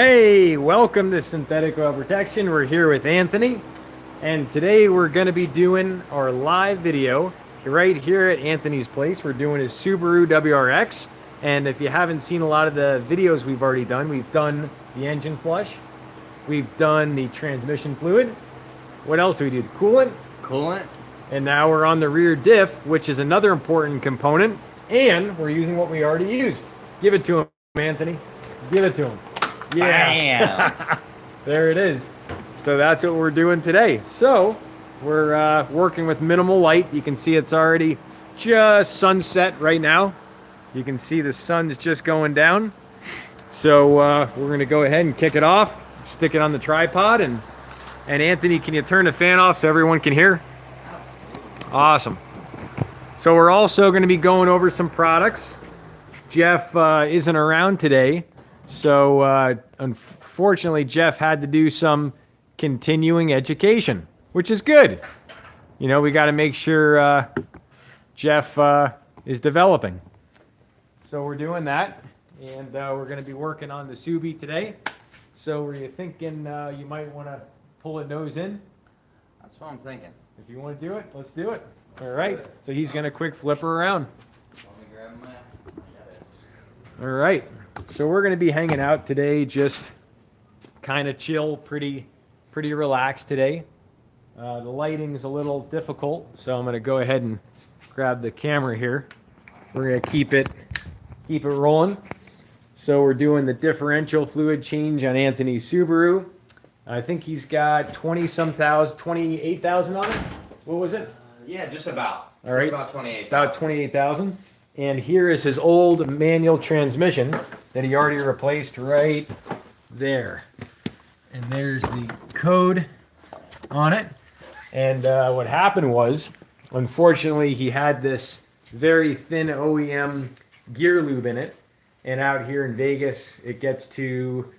Hey, welcome to Synthetic Oil Protection. We're here with Anthony, and today we're going to be doing our live video right here at Anthony's place. We're doing his Subaru WRX, and if you haven't seen a lot of the videos we've already done, we've done the engine flush, we've done the transmission fluid. What else do we do? The coolant. Coolant. And now we're on the rear diff, which is another important component, and we're using what we already used. Give it to him, Anthony. Give it to him. Yeah. There it is. So that's what we're doing today. So we're working with minimal light. You can see it's already just sunset right now. You can see the sun's just going down. So we're going to go ahead and kick it off, stick it on the tripod, and Anthony, can you turn the fan off so everyone can hear? Awesome. So we're also going to be going over some products. Jeff isn't around today. So unfortunately, Jeff had to do some continuing education, which is good. You know, we got to make sure Jeff is developing. So we're doing that, and we're going to be working on the Subi today. So were you thinking you might want to pull a nose in? That's what I'm thinking. If you want to do it, let's do it. All right. So he's going to quick flip her around. Let me grab my... All right. So we're going to be hanging out today, just kind of chill, pretty relaxed today. The lighting's a little difficult, so I'm going to go ahead and grab the camera here. We're going to keep it rolling. So we're doing the differential fluid change on Anthony's Subaru. I think he's got 28,000 on it. What was it? Yeah, just about. All right. Just about 28,000. About 28,000. And here is his old manual transmission that he already replaced right there. And there's the code on it. And what happened was, unfortunately, he had this very thin OEM gear lube in it. And out here in Vegas, it gets to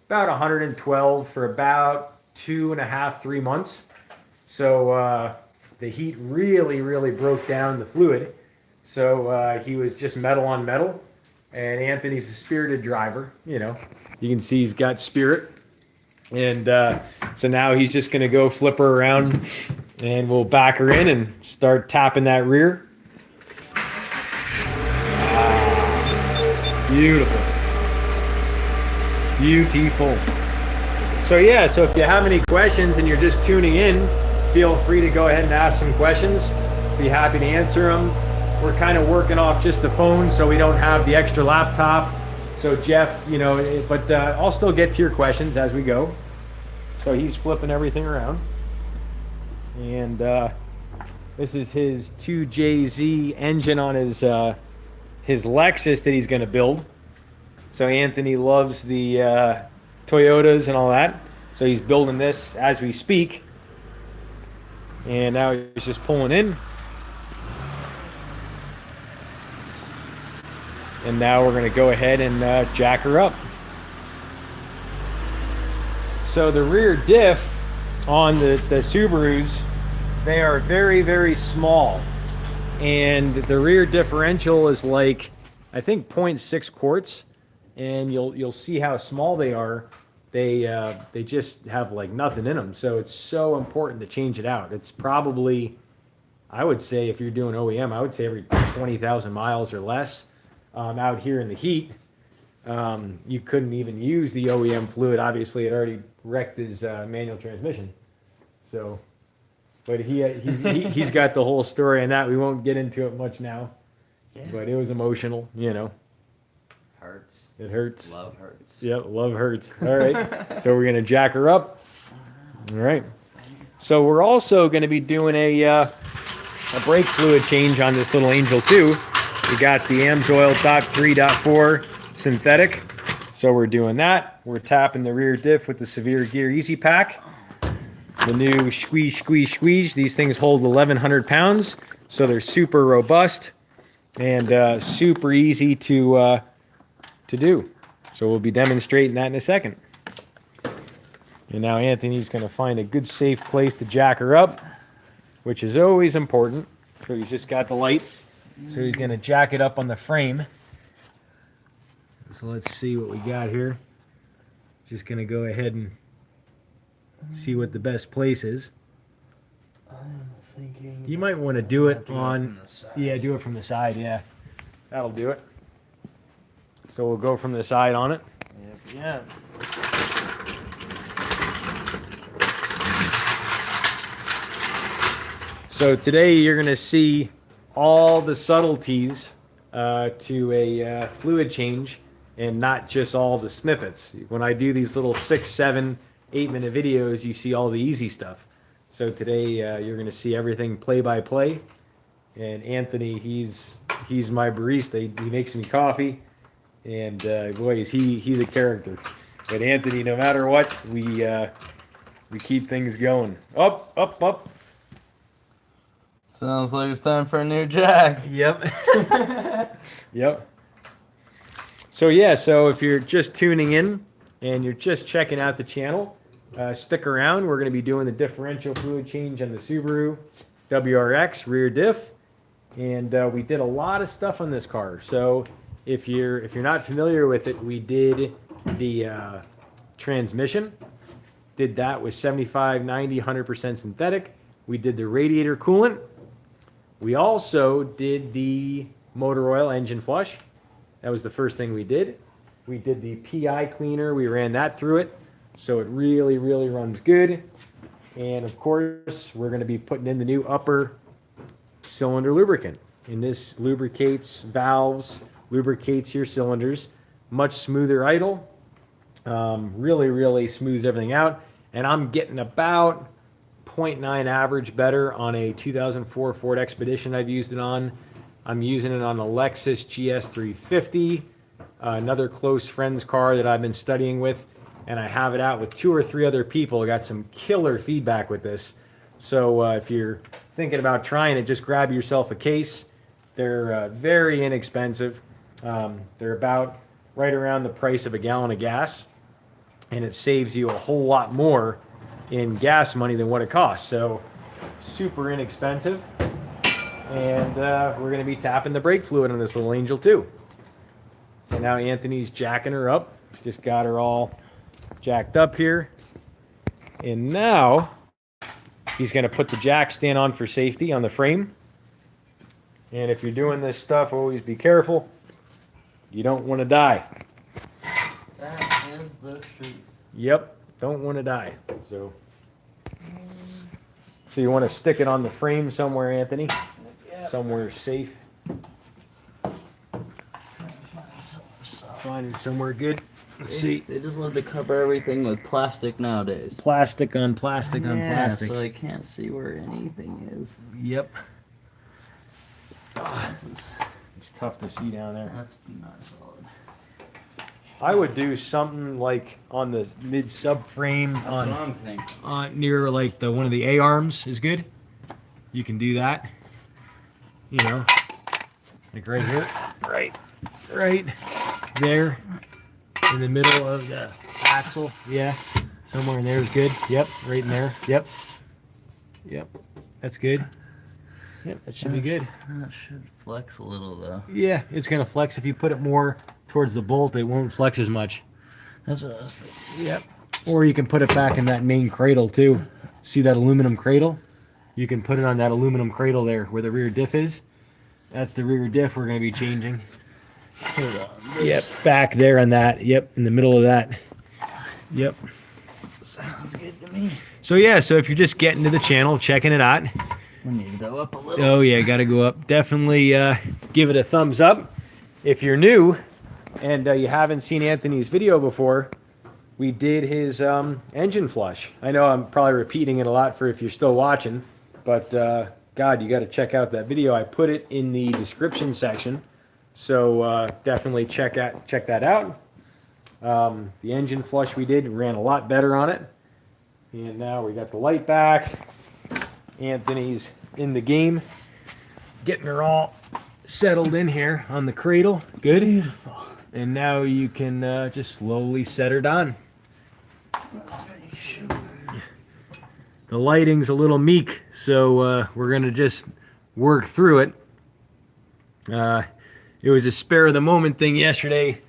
about 112 for about 2.5, 3 months. So the heat really broke down the fluid. So he was just metal on metal. And Anthony's a spirited driver, you know. You can see he's got spirit. And so now he's just going to go flip her around, and we'll back her in and start tapping that rear. Beautiful. Beautiful. So yeah, so if you have any questions and you're just tuning in, feel free to go ahead and ask some questions. Be happy to answer them. We're kind of working off just the phone, so we don't have the extra laptop. So Jeff, you know, but I'll still get to your questions as we go. So he's flipping everything around. And this is his 2JZ engine on his Lexus that he's going to build. So Anthony loves the Toyotas and all that. So he's building this as we speak. And now he's just pulling in. And now we're going to go ahead and jack her up. So the rear diff on the Subarus, they are very small. And the rear differential is like, I think 0.6 quarts. And you'll see how small they are. They just have like nothing in them. So it's so important to change it out. It's probably, I would say, if you're doing OEM, I would say every 20,000 miles or less. Out here in the heat, you couldn't even use the OEM fluid. Obviously, it already wrecked his manual transmission. So, but he's got the whole story on that. We won't get into it much now. Yeah. But it was emotional, you know. Hurts. It hurts. Love hurts. Yep, love hurts. All right. So we're gonna jack her up. All right. So we're also gonna be doing a brake fluid change on this little Angel too. We got the AMSOIL 3.4 synthetic. So we're doing that. We're tapping the rear diff with the Severe Gear Easy Pack. The new squeeze. These things hold 1,100 pounds. So they're super robust and super easy to do. So we'll be demonstrating that in a second. And now Anthony's going to find a good safe place to jack her up, which is always important. So he's just got the light. So he's going to jack it up on the frame. So let's see what we got here. Just gonna go ahead and see what the best place is. I'm thinking You might want to do it from on, the side. yeah, do it from the side, yeah. That'll do it. So we'll go from the side on it. Yeah. So today you're going to see all the subtleties to a fluid change and not just all the snippets. When I do these little 6, 7, 8-minute videos, you see all the easy stuff. So today you're going to see everything play by play. And Anthony, he's my barista. He makes me coffee, and boy, he's a character. But Anthony, no matter what, we keep things going. Up, up, up. Sounds like it's time for a new jack. Yep. Yep. So yeah, so if you're just tuning in and you're just checking out the channel, stick around. We're going to be doing the differential fluid change on the Subaru WRX rear diff, and we did a lot of stuff on this car. So if you're not familiar with it, we did the transmission. Did that with 75, 90, 100% synthetic. We did the radiator coolant. We also did the motor oil engine flush. That was the first thing we did. We did the PI cleaner. We ran that through it. So it really, really runs good. And of course, we're going to be putting in the new upper cylinder lubricant. And this lubricates valves, lubricates your cylinders. Much smoother idle. Really, really smooths everything out. And I'm getting about 0.9 average better on a 2004 Ford Expedition I've used it on. I'm using it on a Lexus GS350, another close friend's car that I've been studying with, and I have it out with 2 or 3 other people. I got some killer feedback with this. So if you're thinking about trying it, just grab yourself a case. They're very inexpensive. They're about right around the price of a gallon of gas, and it saves you a whole lot more in gas money than what it costs. So super inexpensive. And we're going to be tapping the brake fluid on this little angel too. So now Anthony's jacking her up. Just got her all jacked up here. And now he's going to put the jack stand on for safety on the frame. And if you're doing this stuff, always be careful. You don't want to die. That is the truth. Yep, don't want to die. So you want to stick it on the frame somewhere, Anthony? Yep. Somewhere safe. Find it somewhere good. Let's see. They just love to cover everything with plastic nowadays. Plastic on plastic on plastic. So I can't see where anything is. Yep. It's tough to see down there. That's not solid. I would do something like on the mid subframe That's what I'm thinking. near like the one of the A arms is good. You can do that. You know, like right here, right there, in the middle of the axle. Yeah, somewhere in there is good. Yep, right in there. Yep, that's good. Yep, that should be good. That should flex a little though. Yeah, it's gonna flex if you put it more towards the bolt. It won't flex as much. That's what I was thinking. Yep. Or you can put it back in that main cradle too. See that aluminum cradle? You can put it on that aluminum cradle there where the rear diff is. That's the rear diff we're going to be changing. Yep, back there on that. Yep, in the middle of that. Yep. Sounds good to me. So yeah, so if you're just getting to the channel, checking it out. We need to go up a little. Oh yeah, got to go up. Definitely give it a thumbs up. If you're new and you haven't seen Anthony's video before, we did his engine flush. I know I'm probably repeating it a lot for if you're still watching, but God, you got to check out that video. I put it in the description section, so definitely check that out. The engine flush we did ran a lot better on it, and now we got the light back. Anthony's in the game, getting her all settled in here on the cradle. Good. Beautiful. And now you can just slowly set her down. Let's make sure. The lighting's a little meek, so we're gonna just work through it. It was a spare of the moment thing yesterday.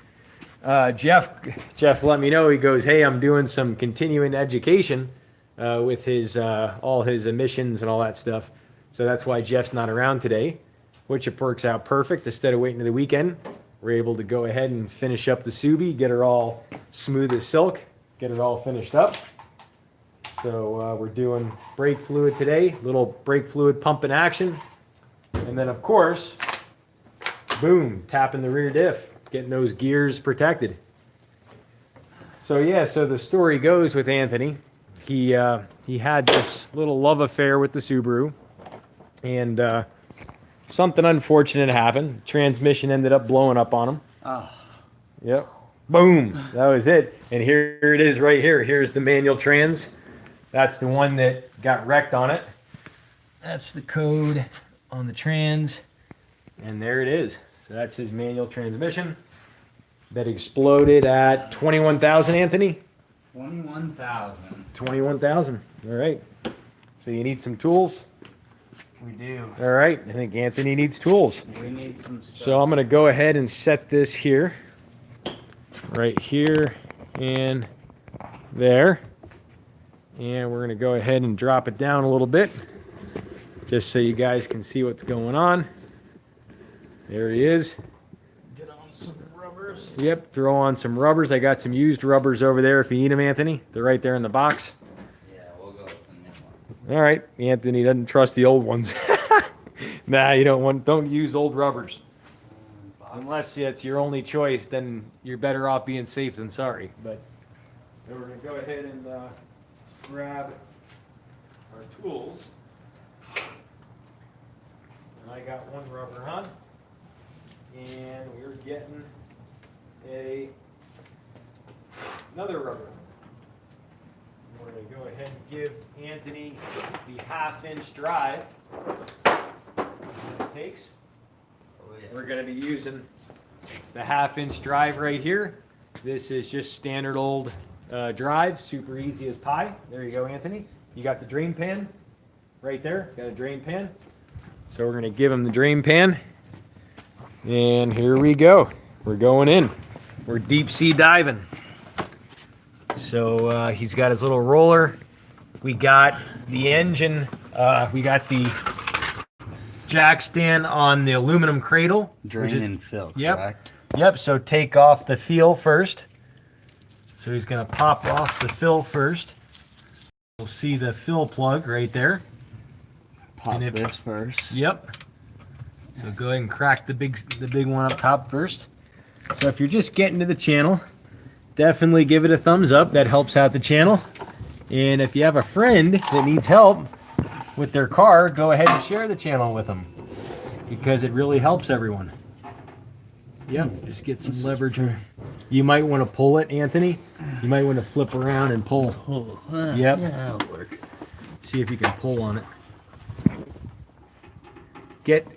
Jeff let me know. He goes, hey, I'm doing some continuing education with his all his emissions and all that stuff. So that's why Jeff's not around today, which it works out perfect. Instead of waiting to the weekend, we're able to go ahead and finish up the Subi, get her all smooth as silk, get it all finished up. So we're doing brake fluid today, little brake fluid pump in action. And then of course, boom, tapping the rear diff, getting those gears protected. So yeah, so the story goes with Anthony. He had this little love affair with the Subaru, and something unfortunate happened. Transmission ended up blowing up on him. Oh. Yep. Boom. That was it. And here it is right here. Here's the manual trans. That's the one that got wrecked on it. That's the code on the trans. And there it is. So that's his manual transmission that exploded at 21,000, Anthony? 21,000. 21,000. All right. So you need some tools? We do. All right. I think Anthony needs tools. We need some stuff. So I'm going to go ahead and set this here. Right here and there. And we're going to go ahead and drop it down a little bit, just so you guys can see what's going on. There he is. Get on some rubbers. Yep, throw on some rubbers. I got some used rubbers over there if you need them, Anthony. They're right there in the box. Yeah, we'll go with the new one. All right, Anthony doesn't trust the old ones. Nah, you don't use old rubbers. Unless it's your only choice, then you're better off being safe than sorry. But we're going to go ahead and grab our tools. And I got one rubber on. And we're getting another rubber. And we're going to go ahead and give Anthony the 1/2-inch drive that it takes. We're going to be using the 1/2-inch drive right here. This is just standard old drive, super easy as pie. There you go, Anthony. You got the drain pan right there. Got a drain pan. So we're going to give him the drain pan. And here we go. We're going in. We're deep sea diving. So he's got his little roller. We got the engine. We got the jack stand on the aluminum cradle. Drain and fill, correct? Yep, so take off the fill first. So he's going to pop off the fill first. We'll see the fill plug right there. Pop this first. Yep. So go ahead and crack the big one up top first. So if you're just getting to the channel, definitely give it a thumbs up. That helps out the channel. And if you have a friend that needs help with their car, go ahead and share the channel with them, because it really helps everyone. Yep, just get some leverage. You might want to pull it, Anthony. You might want to flip around and pull. Yep. Yeah, that'll work. See if you can pull on it.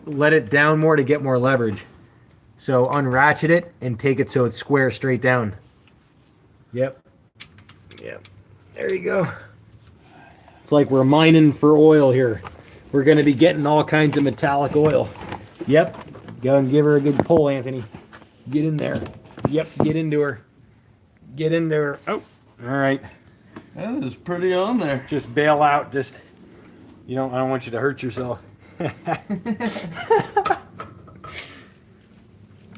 Let it down more to get more leverage. So unratchet it and take it so it's square straight down. Yep. Yep. There you go. It's like we're mining for oil here. We're going to be getting all kinds of metallic oil. Yep. Go and give her a good pull, Anthony. Get in there. Yep. Get into her. Get in there. Oh, all right. That was pretty on there. Just bail out. I don't want you to hurt yourself.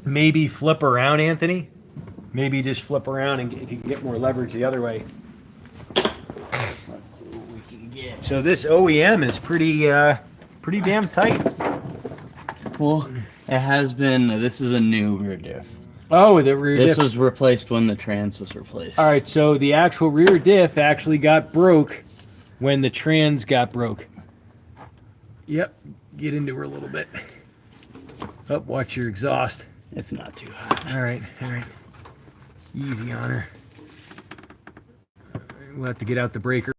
Maybe flip around, Anthony. Maybe just flip around, and if you can get more leverage the other way. Let's see what we can get. So this OEM is pretty damn tight. Well, it has been. This is a new rear diff. Oh, the rear diff. This was replaced when the trans was replaced. All right, so the actual rear diff actually got broke when the trans got broke. Yep, get into her a little bit. Oh, watch your exhaust. It's not too hot. All right. Easy on her. We'll have to get out the breaker.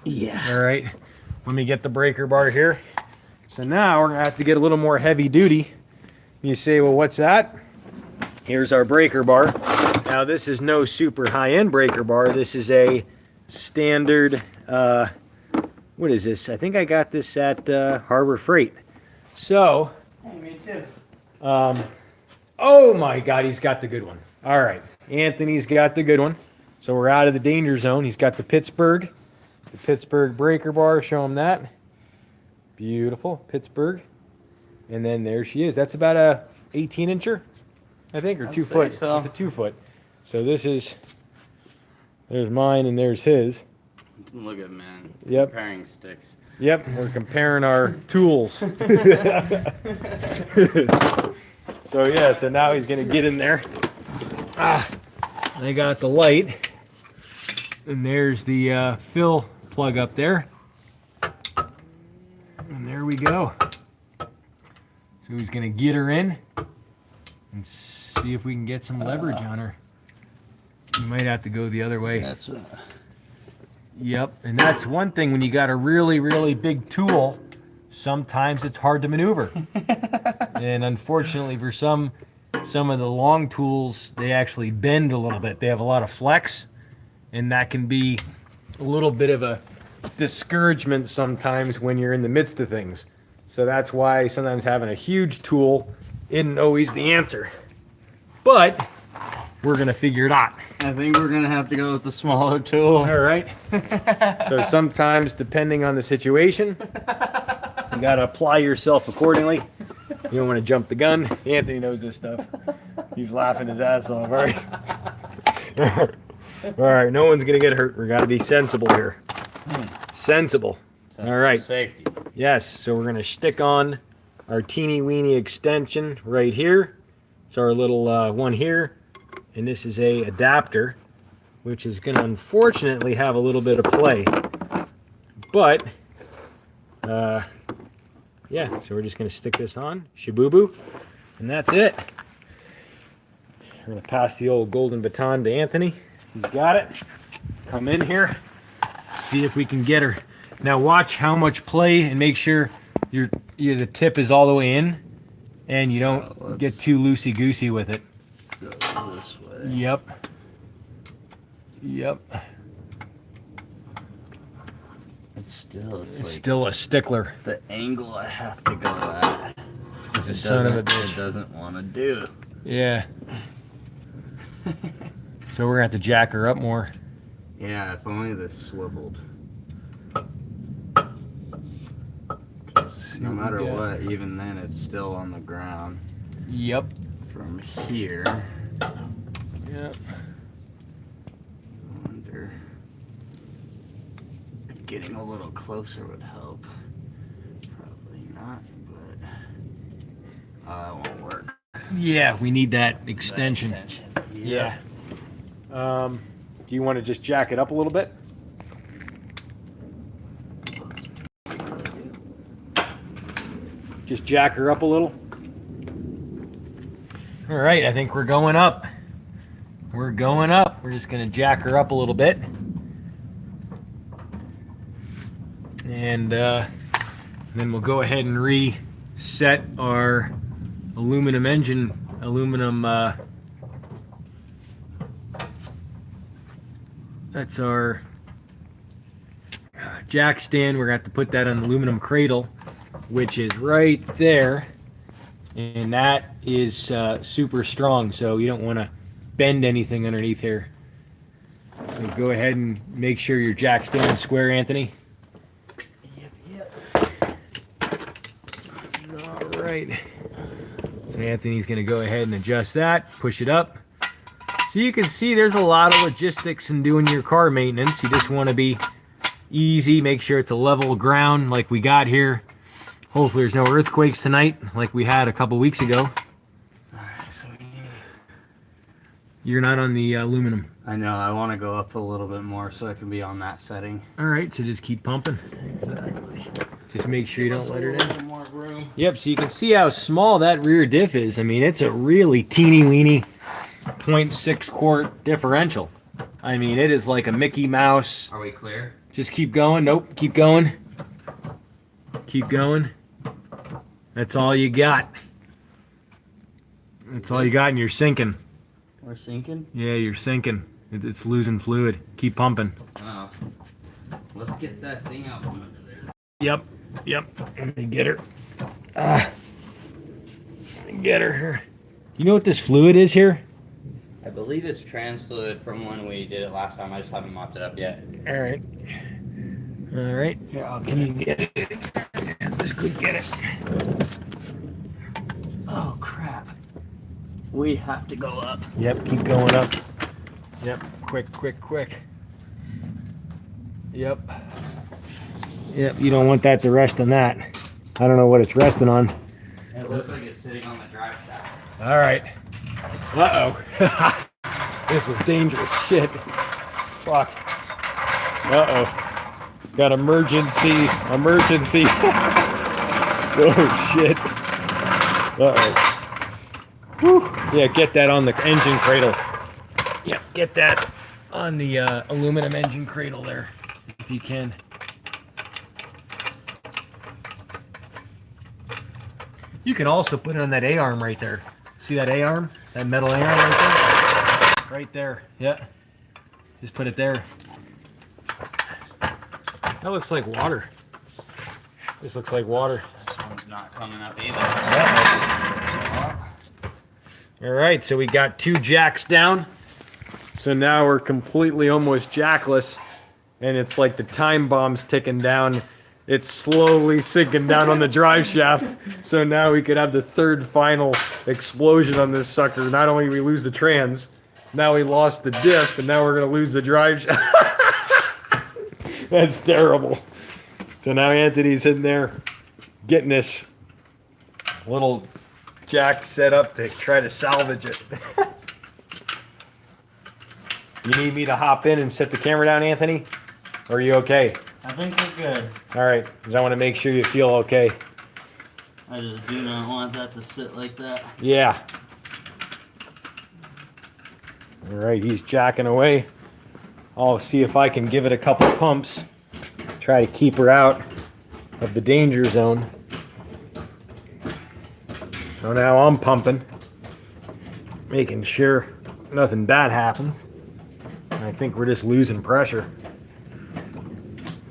Yeah. All right, let me get the breaker bar here. So now we're gonna have to get a little more heavy duty. You say, well, what's that? Here's our breaker bar. Now this is no super high-end breaker bar. This is a standard, what is this? I think I got this at Harbor Freight. So, Hey, me too. Oh my God, he's got the good one. All right, Anthony's got the good one. So we're out of the danger zone. He's got the Pittsburgh breaker bar. Show him that. Beautiful, Pittsburgh. And then there she is. That's about a 18-incher, I think, or 2 foot. So. It's a 2 foot. So this is, there's mine and there's his. Look at man. Yep. Comparing sticks. Yep, we're comparing our tools. So yeah, so now he's gonna get in there. I got the light, and there's the fill plug up there, and there we go. So he's gonna get her in and see if we can get some leverage on her. You might have to go the other way. That's Yep, and that's one thing when you got a really, really big tool, sometimes it's hard to maneuver. And unfortunately for some of the long tools, they actually bend a little bit. They have a lot of flex, and that can be a little bit of a discouragement sometimes when you're in the midst of things. So that's why sometimes having a huge tool isn't always the answer. But we're gonna figure it out. I think we're gonna have to go with the smaller tool. All right. So sometimes, depending on the situation, you gotta apply yourself accordingly. You don't want to jump the gun. Anthony knows this stuff. He's laughing his ass off. All right. All right. No one's gonna get hurt. We gotta be sensible here. Sensible. All right. Safety. Yes. So we're gonna stick on our teeny weeny extension right here. It's our little one here. And this is a adapter, which is going to unfortunately have a little bit of play. But, yeah, so we're just going to stick this on, shaboo-boo, and that's it. We're going to pass the old golden baton to Anthony. He's got it. Come in here, see if we can get her. Now watch how much play and make sure the tip is all the way in and you don't get too loosey-goosey with it. Go this way. Yep. Yep. It's still, It's still a stickler. the angle I have to go at. It's a son of a bitch. It doesn't want to do. Yeah. So we're gonna have to jack her up more. Yeah, if only this swiveled. No matter what, even then it's still on the ground. Yep. From here. Yep. I wonder if getting a little closer would help. Probably not, but that won't work. Yeah, we need that extension. Yeah. Do you want to just jack it up a little bit? Just jack her up a little. All right, I think we're going up. We're going up. We're just going to jack her up a little bit. And then we'll go ahead and reset our aluminum engine, that's our jack stand. We're going to have to put that on an aluminum cradle, which is right there. And that is super strong, so you don't want to bend anything underneath here. So go ahead and make sure your jack stands square, Anthony. Yep. All right. So Anthony's going to go ahead and adjust that, push it up. So you can see there's a lot of logistics in doing your car maintenance. You just want to be easy, make sure it's a level ground like we got here. Hopefully there's no earthquakes tonight like we had a couple weeks ago. Alright, so You're not on the aluminum. I know, I want to go up a little bit more so I can be on that setting. Alright, so just keep pumping. Exactly. Just make sure you don't let it in. More room. Yep, so you can see how small that rear diff is. I mean, it's a really teeny weeny 0.6 quart differential. I mean, it is like a Mickey Mouse. Are we clear? Just keep going. Nope, keep going. Keep going. That's all you got. That's all you got, and you're sinking. We're sinking? Yeah, you're sinking. It's losing fluid. Keep pumping. Oh. Let's get that thing out from under there. Yep. Let me get her. Get her here. You know what this fluid is here? I believe it's trans fluid from when we did it last time. I just haven't mopped it up yet. All right. All right. Here, can you get it? Let's go get it. Oh, crap. We have to go up. Yep, keep going up. Yep, quick, quick, quick. Yep. Yep, you don't want that to rest on that. I don't know what it's resting on. It looks like it's sitting on the drive shaft. All right. Uh-oh. This is dangerous shit. Fuck. Uh-oh. Got emergency. Oh, shit. Uh-oh. Whew. Yeah, get that on the engine cradle. Yeah, get that on the aluminum engine cradle there, if you can. You can also put it on that A-arm right there. See that A-arm? That metal A-arm right there? Right there, yeah. Just put it there. That looks like water. This looks like water. This one's not coming up either. All right, so we got 2 jacks down. So now we're completely almost jackless. And it's like the time bomb's ticking down. It's slowly sinking down on the drive shaft. So now we could have the 3rd final explosion on this sucker. Not only do we lose the trans, now we lost the diff, and now we're gonna lose the drive shaft. That's terrible. So now Anthony's in there getting this little jack set up to try to salvage it. You need me to hop in and set the camera down, Anthony? Or are you okay? I think we're good. All right, because I want to make sure you feel okay. I just do not want that to sit like that. Yeah. All right, he's jacking away. I'll see if I can give it a couple pumps. Try to keep her out of the danger zone. So now I'm pumping, making sure nothing bad happens. And I think we're just losing pressure.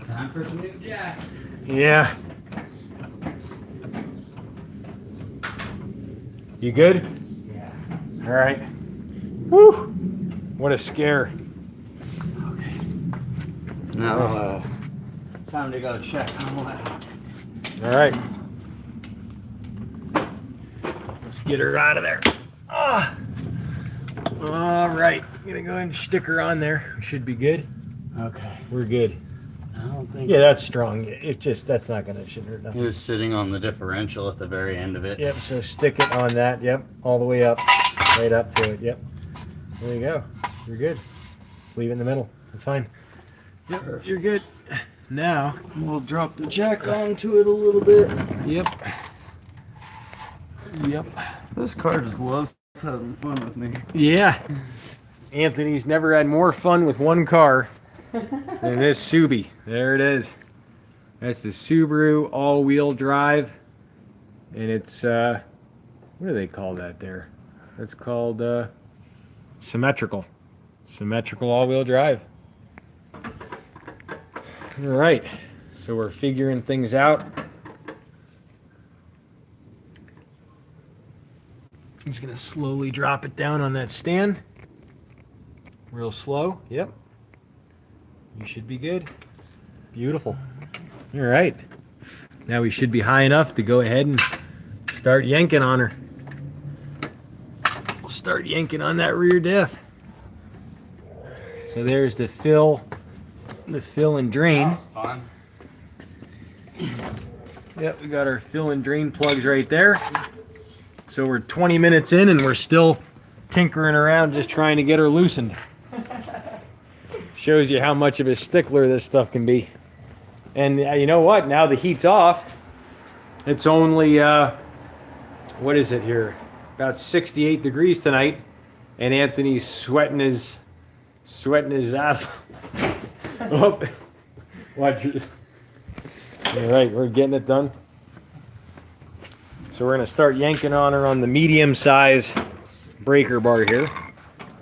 Time for some new jacks. Yeah. You good? Yeah. All right. Woo! What a scare. Okay. Now, time to go check on what happened. All right. Let's get her out of there. Ah. All right. I'm gonna go ahead and stick her on there. Should be good. Okay. We're good. I don't think. Yeah, that's strong. It just, that's not gonna, shouldn't hurt It nothing. was sitting on the differential at the very end of it. Yep, so stick it on that. Yep, all the way up. Right up to it. Yep. There you go. You're good. Leave it in the middle. That's fine. Yep, you're good. Now, We'll drop the jack onto it a little bit. yep. Yep. This car just loves having fun with me. Yeah. Anthony's never had more fun with one car than this Subi. There it is. That's the Subaru all-wheel drive. And it's, what do they call that there? That's called symmetrical. Symmetrical all-wheel drive. All right. So we're figuring things out. I'm just gonna slowly drop it down on that stand. Real slow. Yep. You should be good. Beautiful. All right. Now we should be high enough to go ahead and start yanking on her. We'll start yanking on that rear diff. So there's the fill and drain. That was fun. Yep, we got our fill and drain plugs right there. So we're 20 minutes in and we're still tinkering around just trying to get her loosened. Shows you how much of a stickler this stuff can be. And you know what? Now the heat's off. It's only, what is it here? About 68 degrees tonight. And Anthony's sweating his ass. Oh, watch this. All right, we're getting it done. So we're gonna start yanking on her on the medium size breaker bar here.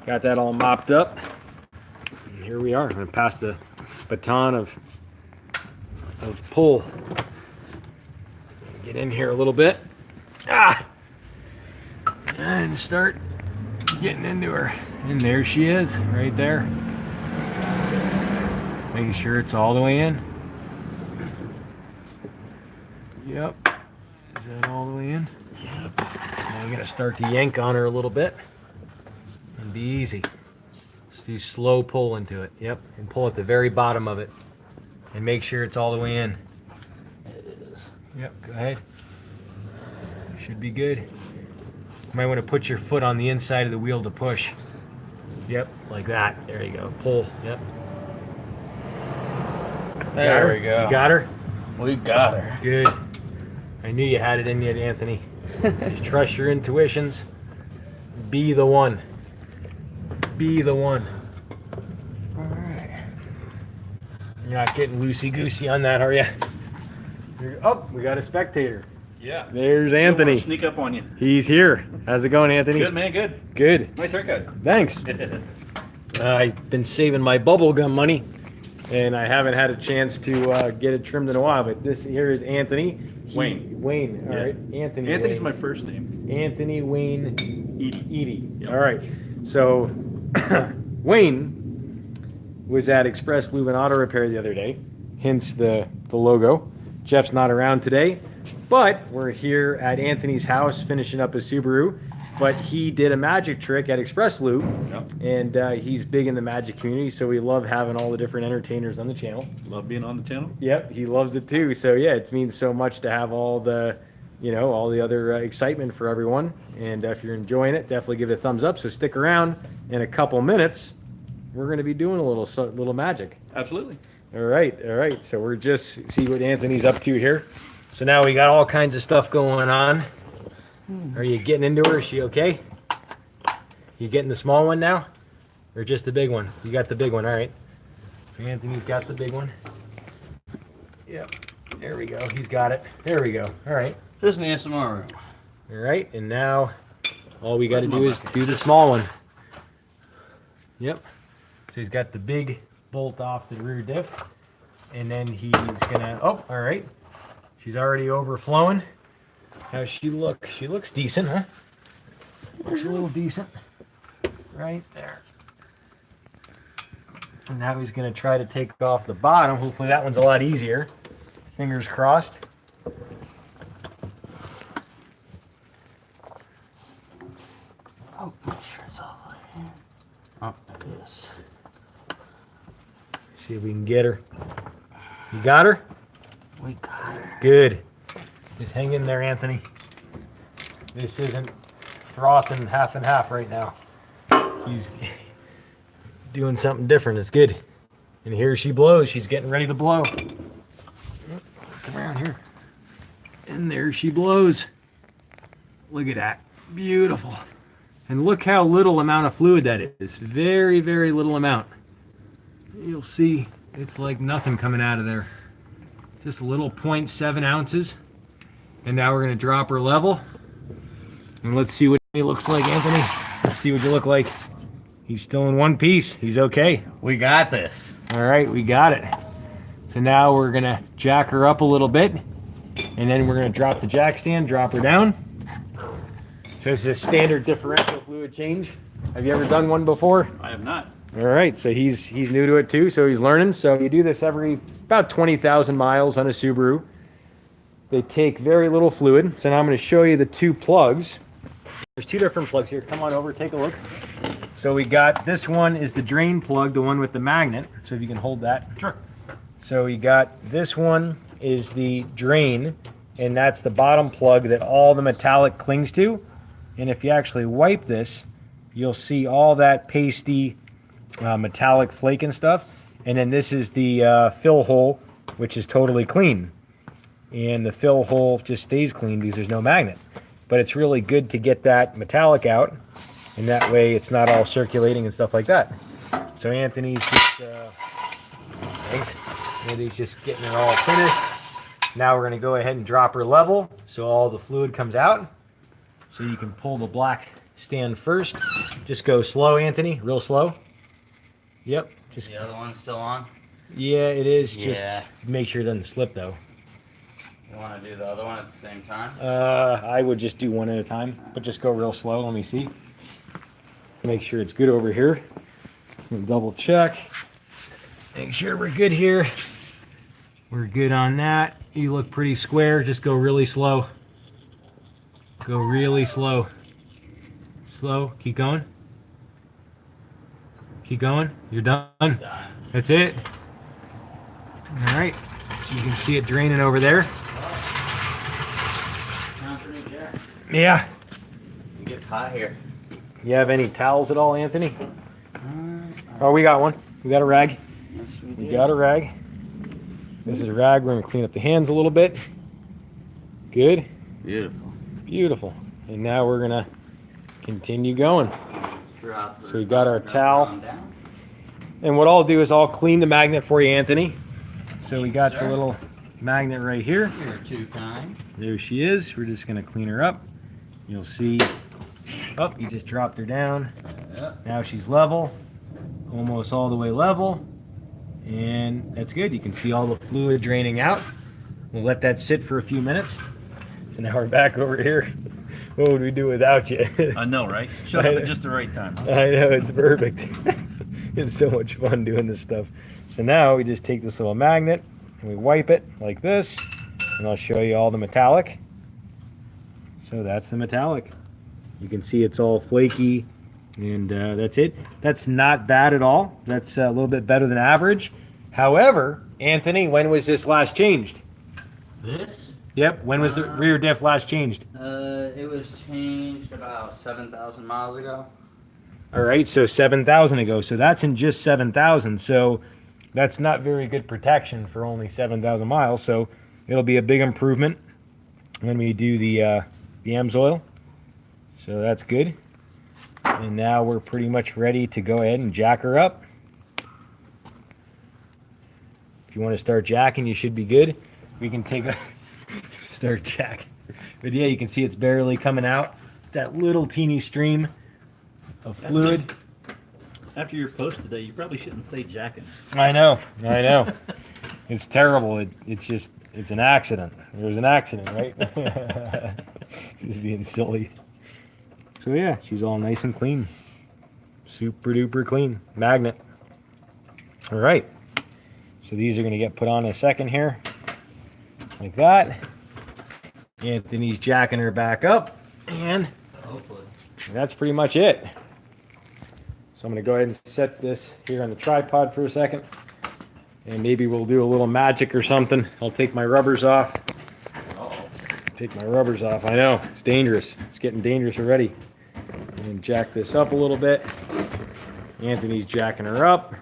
Got that all mopped up. And here we are. I'm gonna pass the baton of pull. Get in here a little bit. Ah! and start getting into her. And there she is, right there. Making sure it's all the way in. Yep. Is that all the way in? Yep. Now I'm gonna start to yank on her a little bit. And be easy. Just do slow pull into it. Yep. And pull at the very bottom of it. And make sure it's all the way in. It is. Yep, go ahead. Should be good. You might want to put your foot on the inside of the wheel to push. Yep, like that. There you go. Pull. Yep. There we go. You got her? We got her. Good. I knew you had it in you, Anthony. Just trust your intuitions. Be the one. Be the one. All right. You're not getting loosey-goosey on that, are you? Oh, we got a spectator. Yeah. There's Anthony. Sneak up on you. He's here. How's it going, Anthony? Good, man. Good. Good. Nice haircut. Thanks. I've been saving my bubblegum money, and I haven't had a chance to get it trimmed in a while, but this here is Anthony. Wayne. Wayne. All Yeah. right. Anthony. Anthony's Wayne. my first name. Anthony Wayne Edie. Edie. All right. So Wayne was at Express Lube and Auto Repair the other day, hence the logo. Jeff's not around today, but we're here at Anthony's house finishing up his Subaru. But he did a magic trick at Express Lube, Yep. and he's big in the magic community, so we love having all the different entertainers on the channel. Love being on the channel. Yep, he loves it too. So yeah, it means so much to have all the, all the other excitement for everyone. And if you're enjoying it, definitely give it a thumbs up. So stick around. In a couple minutes, we're going to be doing a little magic. Absolutely. All right. So we're just see what Anthony's up to here. So now we got all kinds of stuff going on. Are you getting into her? Is she okay? You getting the small one now, or just the big one? You got the big one. All right. So Anthony's got the big one. Yep. There we go. He's got it. There we go. All right. Just an ASMR room. All right. And now all we got to do is do the small one. Yep. So he's got the big bolt off the rear diff, and then he's gonna. Oh, all right. She's already overflowing. How's she look? She looks decent, huh? Looks a little decent. Right there. And now he's going to try to take off the bottom. Hopefully that one's a lot easier. Fingers crossed. Oh, make sure it's all the way here. Oh, it is. See if we can get her. You got her? We got her. Good. Just hang in there, Anthony. This isn't frothing half and half right now. He's doing something different. It's good. And here she blows. She's getting ready to blow. Come around here. And there she blows. Look at that. Beautiful. And look how little amount of fluid that is. Very, very little amount. You'll see it's like nothing coming out of there. Just a little 0.7 ounces. And now we're going to drop her level. And let's see what he looks like, Anthony. Let's see what you look like. He's still in one piece. He's okay. We got this. All right, we got it. So now we're going to jack her up a little bit. And then we're going to drop the jack stand, drop her down. So this is a standard differential fluid change. Have you ever done one before? I have not. All right, so he's new to it too, so he's learning. So you do this every about 20,000 miles on a Subaru. They take very little fluid. So now I'm going to show you the two plugs. There's two different plugs here. Come on over, take a look. So we got, this one is the drain plug, the one with the magnet. So if you can hold that. Sure. So we got, this one is the drain, and that's the bottom plug that all the metallic clings to. And if you actually wipe this, you'll see all that pasty metallic flake and stuff. And then this is the fill hole, which is totally clean. And the fill hole just stays clean because there's no magnet. But it's really good to get that metallic out, and that way it's not all circulating and stuff like that. So Anthony's just Anthony's just getting it all finished. Now we're going to go ahead and drop her level so all the fluid comes out. So you can pull the black stand first. Just go slow, Anthony, real slow. Yep. Is the other one still on? Yeah, it is. Yeah. Just make sure it doesn't slip though. You want to do the other one at the same time? I would just do one at a time, but just go real slow. Let me see. Make sure it's good over here. We'll double check. Make sure we're good here. We're good on that. You look pretty square. Just go really slow. Go really slow. Slow. Keep going. Keep going. You're done. Done. That's it. All right. So you can see it draining over there. Time for new jack. Yeah. It gets hot here. You have any towels at all, Anthony? Oh, we got one. We got a rag. Yes, We got a rag. This is a rag. We're going to clean up the hands a little bit. Good. Beautiful. Beautiful. And now we're going to continue going. Drop So we got our towel. down. And what I'll do is I'll clean the magnet for you, Anthony. So we got the Sir. little magnet right here. You're too kind. There she is. We're just going to clean her up. You'll see. Oh, you just dropped her down. Yep. Now she's level. Almost all the way level. And that's good. You can see all the fluid draining out. We'll let that sit for a few minutes. So now we're back over here. What would we do without you? I know, right? Shut up at just the right time. Huh? I know, it's perfect. It's so much fun doing this stuff. So now we just take this little magnet and we wipe it like this. And I'll show you all the metallic. So that's the metallic. You can see it's all flaky. And that's it. That's not bad at all. That's a little bit better than average. However, Anthony, when was this last changed? This? Yep, when was the rear diff last changed? It was changed about 7,000 miles ago. All right, so 7,000 ago. So that's in just 7,000. So that's not very good protection for only 7,000 miles. So it'll be a big improvement when we do the AMSOIL. So that's good. And now we're pretty much ready to go ahead and jack her up. If you want to start jacking, you should be good. We can take a start jack. But yeah, you can see it's barely coming out. That little teeny stream of fluid. After your post today, you probably shouldn't say jacking. I know. It's terrible. It's an accident. There was an accident, right? Just being silly. So yeah, she's all nice and clean. Super duper clean. Magnet. All right. So these are going to get put on in a second here. Like that. Anthony's jacking her back up. And Hopefully. that's pretty much it. So I'm going to go ahead and set this here on the tripod for a second. And maybe we'll do a little magic or something. I'll take my rubbers off. Take my rubbers off. I know, it's dangerous. It's getting dangerous already. And jack this up a little bit. Anthony's jacking her up.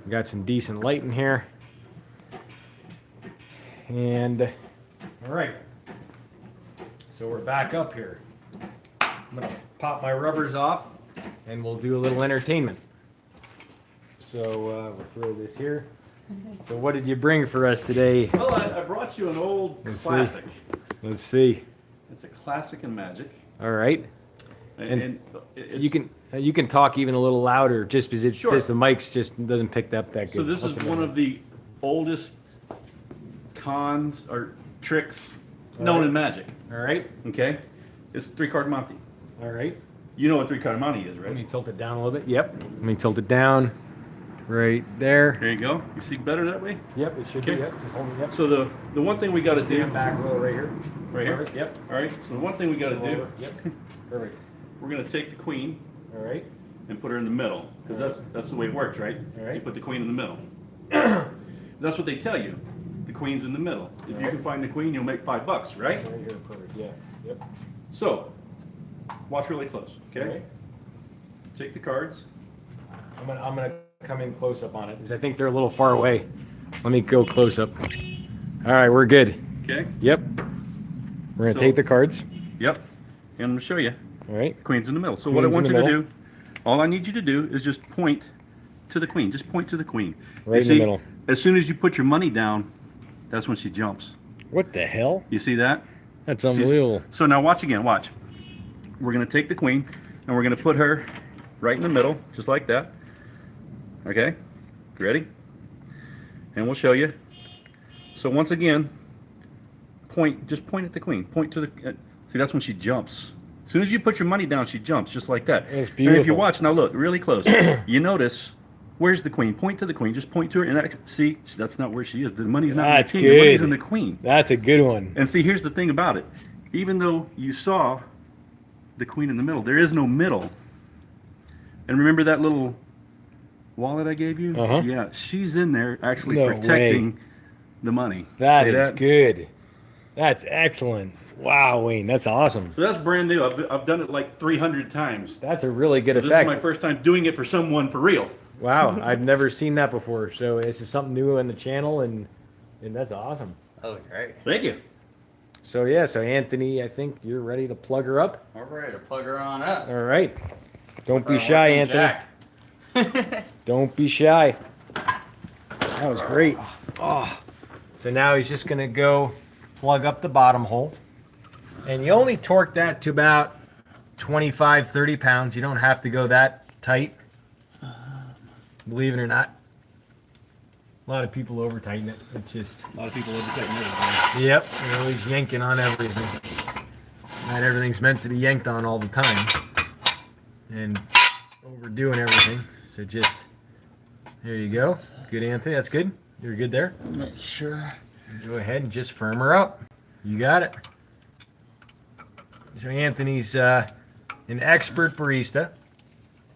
We got some decent light in here. And, all right. So we're back up here. I'm gonna pop my rubbers off and we'll do a little entertainment. So we'll throw this here. So what did you bring for us today? Well, I brought you an old Let's see. classic. Let's see. It's a classic in magic. All right. And it's, You can talk even a little louder just because it's Sure. because the mic's just doesn't pick up that good. so this is one of the oldest cons or tricks known Alright. in magic. All right. Okay? It's 3-card Monty. All right. You know what 3-card Monty is, Let me right? tilt it down a little bit. Yep. Let me tilt it down. Right there. There you go. You see better that way? Yep. It should be. Okay. Yep. Just hold me. Yep. So the one thing we got to do Stand back a little right here. right here. Perfect. Yep. All right. So the one thing we got to Go do, over. Yep. Perfect. we're going to take the queen All right. and put her in the middle because that's the way it works, right? All right. You put the queen in the middle. That's what they tell you. The queen's in the middle. If you Alright. can find the queen, you'll make $5, right? So right here. Perfect. Yeah. Yep. So, watch really close, okay? All right. Take the cards. I'm gonna come in close up on it because I think they're a little far away. Let me go close up. All right, we're good. Okay? Yep. We're gonna So- take the cards. Yep. And I'm gonna show you. All right. Queen's in the middle. So what I Queen's want in you the to middle. do, all I need you to do is just point to the queen. Just point to the queen. Right You in the middle. As soon as you put your money down, that's when she jumps. What the hell? You see that? That's See- unbelievable. So now watch again, watch. We're gonna take the queen and we're gonna put her right in the middle, just like that. Okay? Ready? And we'll show you. So once again, point at the queen. Point to the. See, that's when she jumps. As soon as you put your money down, she jumps just like that. It's And beautiful. if you watch now, look really close. You notice where's the queen? Point to the queen. Just point to her, and see, that's not where she is. The money's not That's in the king. The money's good. in the queen. That's a good one. And see, here's the thing about it. Even though you saw the queen in the middle, there is no middle. And remember that little wallet I gave you? Uh-huh. Yeah, she's in there actually No protecting the money. That See is that? good. That's excellent. Wow, Wayne, that's awesome. So that's brand new. I've done it like 300 times. That's a really good So this effect. is my first time doing it for someone for real. Wow, I've never seen that before. So this is something new on the channel, and that's awesome. That was great. Thank you. So yeah, so Anthony, I think you're ready to plug her up. We're ready to plug her on up. All right. Don't be shy, Anthony. Don't be shy. That was great. Oh. So now he's just gonna go plug up the bottom hole. And you only torque that to about 25, 30 pounds. You don't have to go that tight. Believe it or not. A lot of people over tighten it. It's just, A lot of people over taking everything. yep, they're always yanking on everything. Not everything's meant to be yanked on all the time. And overdoing everything. So just, there you go. Good, Anthony, that's good. You're good there. Make sure. Go ahead and just firm her up. You got it. So Anthony's an expert barista.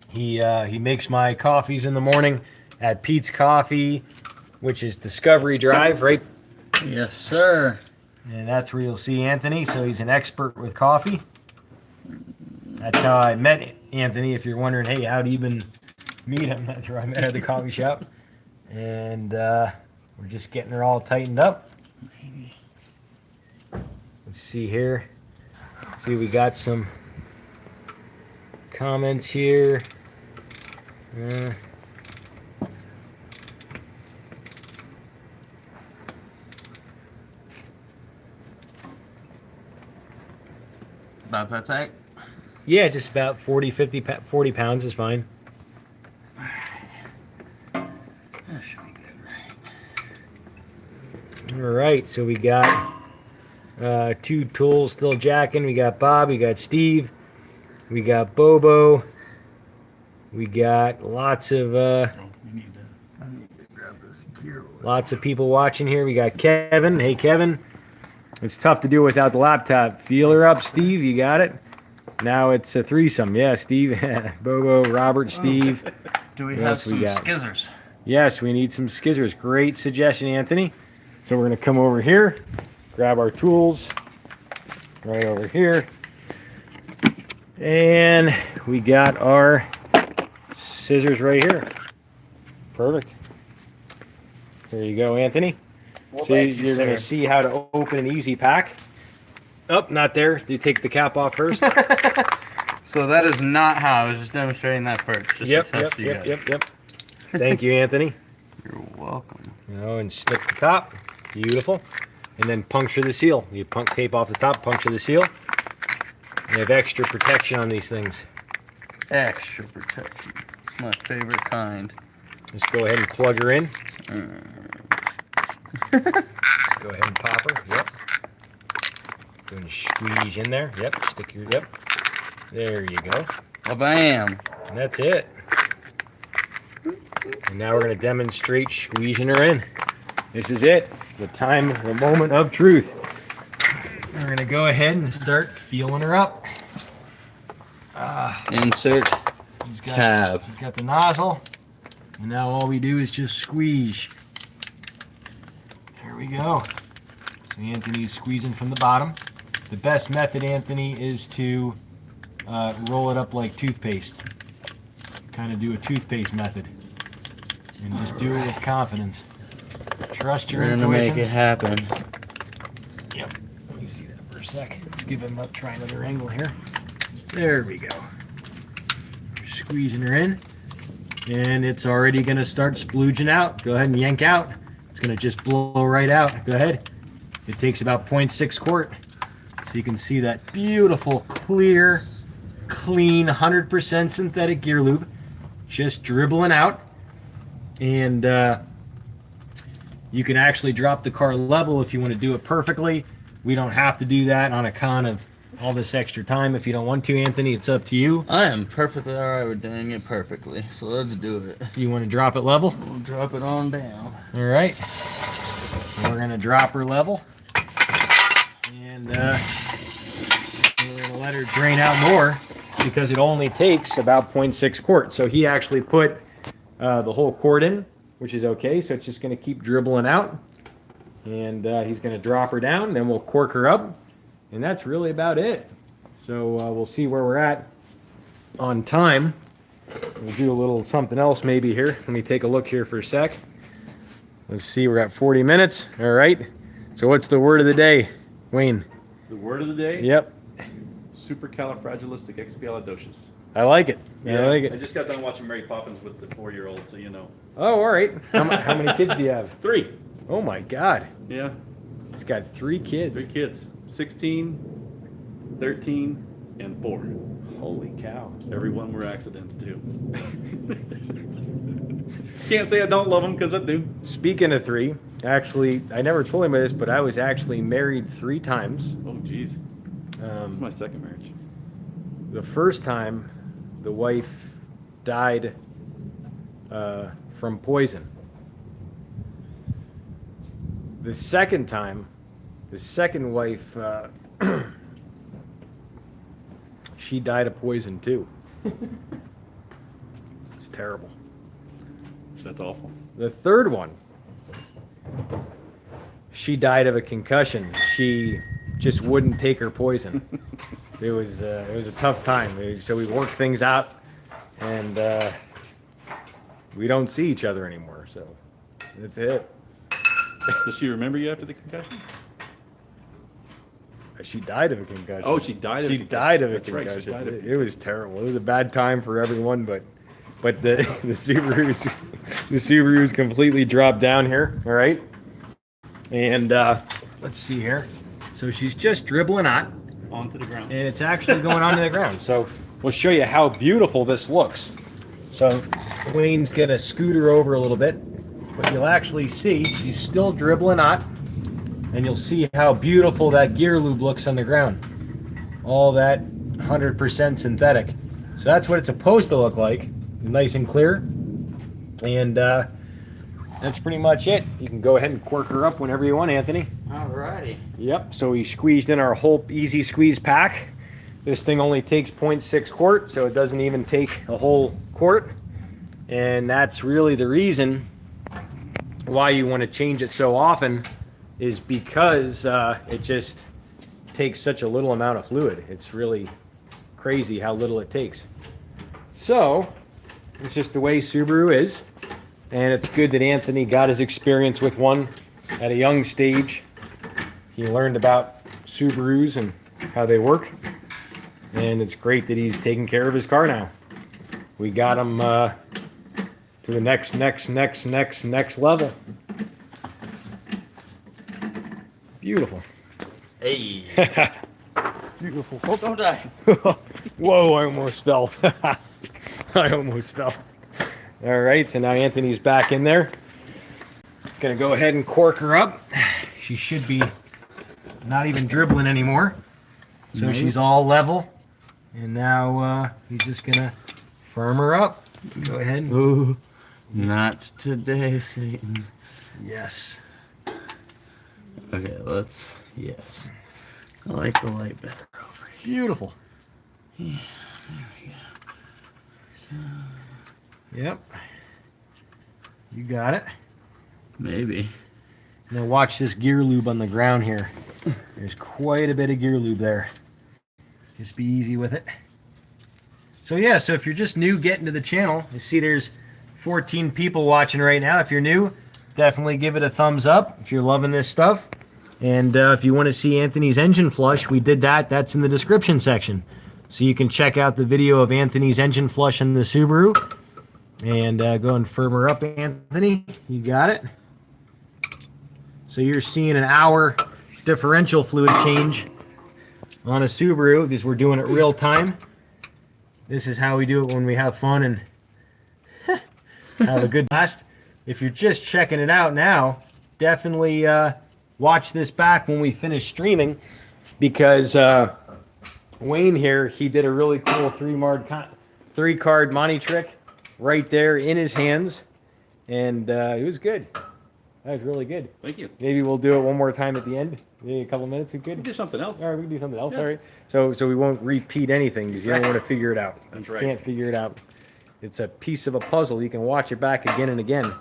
He makes my coffees in the morning at Pete's Coffee, which is Discovery Drive, right? Yes, sir. And that's where you'll see Anthony. So he's an expert with coffee. That's how I met Anthony. If you're wondering, hey, how'd Eben meet him? That's where I met at the coffee shop. And we're just getting her all tightened up. Let's see here. See, we got some comments here. About that tight? Yeah, just about 40 pounds is fine. That should be good, right? All right, so we got 2 tools still jacking. We got Bob, we got Steve, we got Bobo, we got lots of I need to grab this gear. lots of people watching here. We got Kevin. Hey, Kevin. It's tough to do without the laptop. Feel her up, Steve. You got it. Now it's a threesome. Yeah, Steve, Bobo, Robert, Steve. Do we What have else we some got? skizzers? Yes, we need some skizzers. Great suggestion, Anthony. So we're going to come over here, grab our tools right over here. And we got our scissors right here. Perfect. There you go, Anthony. Well, So thank you, you're going to sir. see how to open an easy pack. Oh, not there. You take the cap off first. So that is not how. I was just demonstrating that first. Just to test you guys. Yep. Thank you, Anthony. You're welcome. And snip the top. Beautiful. And then puncture the seal. You tape off the top, puncture the seal. You have extra protection on these things. Extra protection. It's my favorite kind. Just go ahead and plug her in. Go ahead and pop her. Yep. Go and squeeze in there. Yep. Stick your. Yep. There you go. Bam. And that's it. And now we're going to demonstrate squeezing her in. This is it. The moment of truth. We're going to go ahead and start feeling her up. Insert He's tab. got the nozzle. And now all we do is just squeeze. There we go. So Anthony's squeezing from the bottom. The best method, Anthony, is to roll it up like toothpaste. Kind of do a toothpaste method. And just do it with confidence. Trust your We're gonna intuition. make it happen. Yep. Let me see that for a sec. Let's give him a try another angle here. There we go. We're squeezing her in. And it's already going to start splooging out. Go ahead and yank out. It's going to just blow right out. Go ahead. It takes about 0.6 quart. So you can see that beautiful, clear, clean, 100% synthetic gear lube. Just dribbling out. And you can actually drop the car level if you want to do it perfectly We don't have to do that on account of all this extra time. If you don't want to, Anthony, it's up to you. I am perfectly alright with doing it perfectly, so let's do it. You want to drop it level? We'll drop it on down. All right. We're going to drop her level. And we're going to let her drain out more because it only takes about 0.6 quart. So he actually put the whole quart in, which is okay. So it's just going to keep dribbling out. And he's going to drop her down. Then we'll cork her up. And that's really about it. So we'll see where we're at on time. We'll do a little something else maybe here. Let me take a look here for a sec. Let's see, we're at 40 minutes. All right. So what's the word of the day, Wayne? The word of the day? Yep. Supercalifragilisticexpialidocious. I like it. Yeah, I like it. I just got done watching Mary Poppins with the 4-year-old, so you know. Oh, all right. How many kids do you have? 3. Oh, my God. Yeah, He's got 3 kids. 3 kids. 16, 13, and 4. Holy cow. Every one were accidents, too. Can't say I don't love them, because I do. Speaking of 3, actually, I never told him this, but I was actually married 3 times. Oh, geez. This is my second marriage. The first time, the wife died from poison. The second time, the second wife, she died of poison too. It's terrible. That's awful. The third one, she died of a concussion. She just wouldn't take her poison. It was a tough time. So we worked things out, and we don't see each other anymore. So that's it. Does she remember you after the concussion? She died of a concussion. Oh, she died of a She concussion. died of a That's right, she concussion. died of a It was terrible. It was a bad time for everyone, but the Subaru's completely dropped down here. All right, and let's see here. So she's just dribbling out Onto the ground. and it's actually going onto the ground. So we'll show you how beautiful this looks. So Wayne's gonna scoot her over a little bit, but you'll actually see she's still dribbling out, and you'll see how beautiful that gear lube looks on the ground. All that 100% synthetic. So that's what it's supposed to look like, nice and clear. And that's pretty much it. You can go ahead and cork her up whenever you want, Anthony. Alrighty. Yep, so we squeezed in our whole easy squeeze pack. This thing only takes 0.6 quart, so it doesn't even take a whole quart. And that's really the reason why you want to change it so often, is because it just takes such a little amount of fluid. It's really crazy how little it takes. So it's just the way Subaru is, and it's good that Anthony got his experience with one at a young stage. He learned about Subarus and how they work, and it's great that he's taking care of his car now. We got him to the next level. Beautiful. Hey. Beautiful. Oh, don't die. Whoa, I almost fell. I almost fell. All right, so now Anthony's back in there. He's gonna go ahead and cork her up. She should be not even dribbling anymore. So she's all level. And now he's just gonna firm her up. Go ahead. Ooh, not today, Satan. Yes. Okay, let's, yes. I like the light better over here. Beautiful. Yeah, there we go. Yep. You got it. Maybe. Now watch this gear lube on the ground here. There's quite a bit of gear lube there. Just be easy with it. So yeah, so if you're just new getting to the channel, you see there's 14 people watching right now. If you're new, definitely give it a thumbs up if you're loving this stuff. And if you want to see Anthony's engine flush, we did that. That's in the description section. So you can check out the video of Anthony's engine flush in the Subaru. And go and firm her up, Anthony. You got it. So you're seeing an hour differential fluid change on a Subaru because we're doing it real time. This is how we do it when we have fun and have a good blast. If you're just checking it out now, definitely watch this back when we finish streaming, because Wayne here, he did a really cool three-card money trick right there in his hands, and it was good. That was really good. Thank you. Maybe we'll do it one more time at the end. Maybe a couple minutes. We could Do something else. All right, we can do something else. Yeah. All right. So we won't repeat anything because you don't want to figure it out. That's You right. can't figure it out. It's a piece of a puzzle. You can watch it back again and again,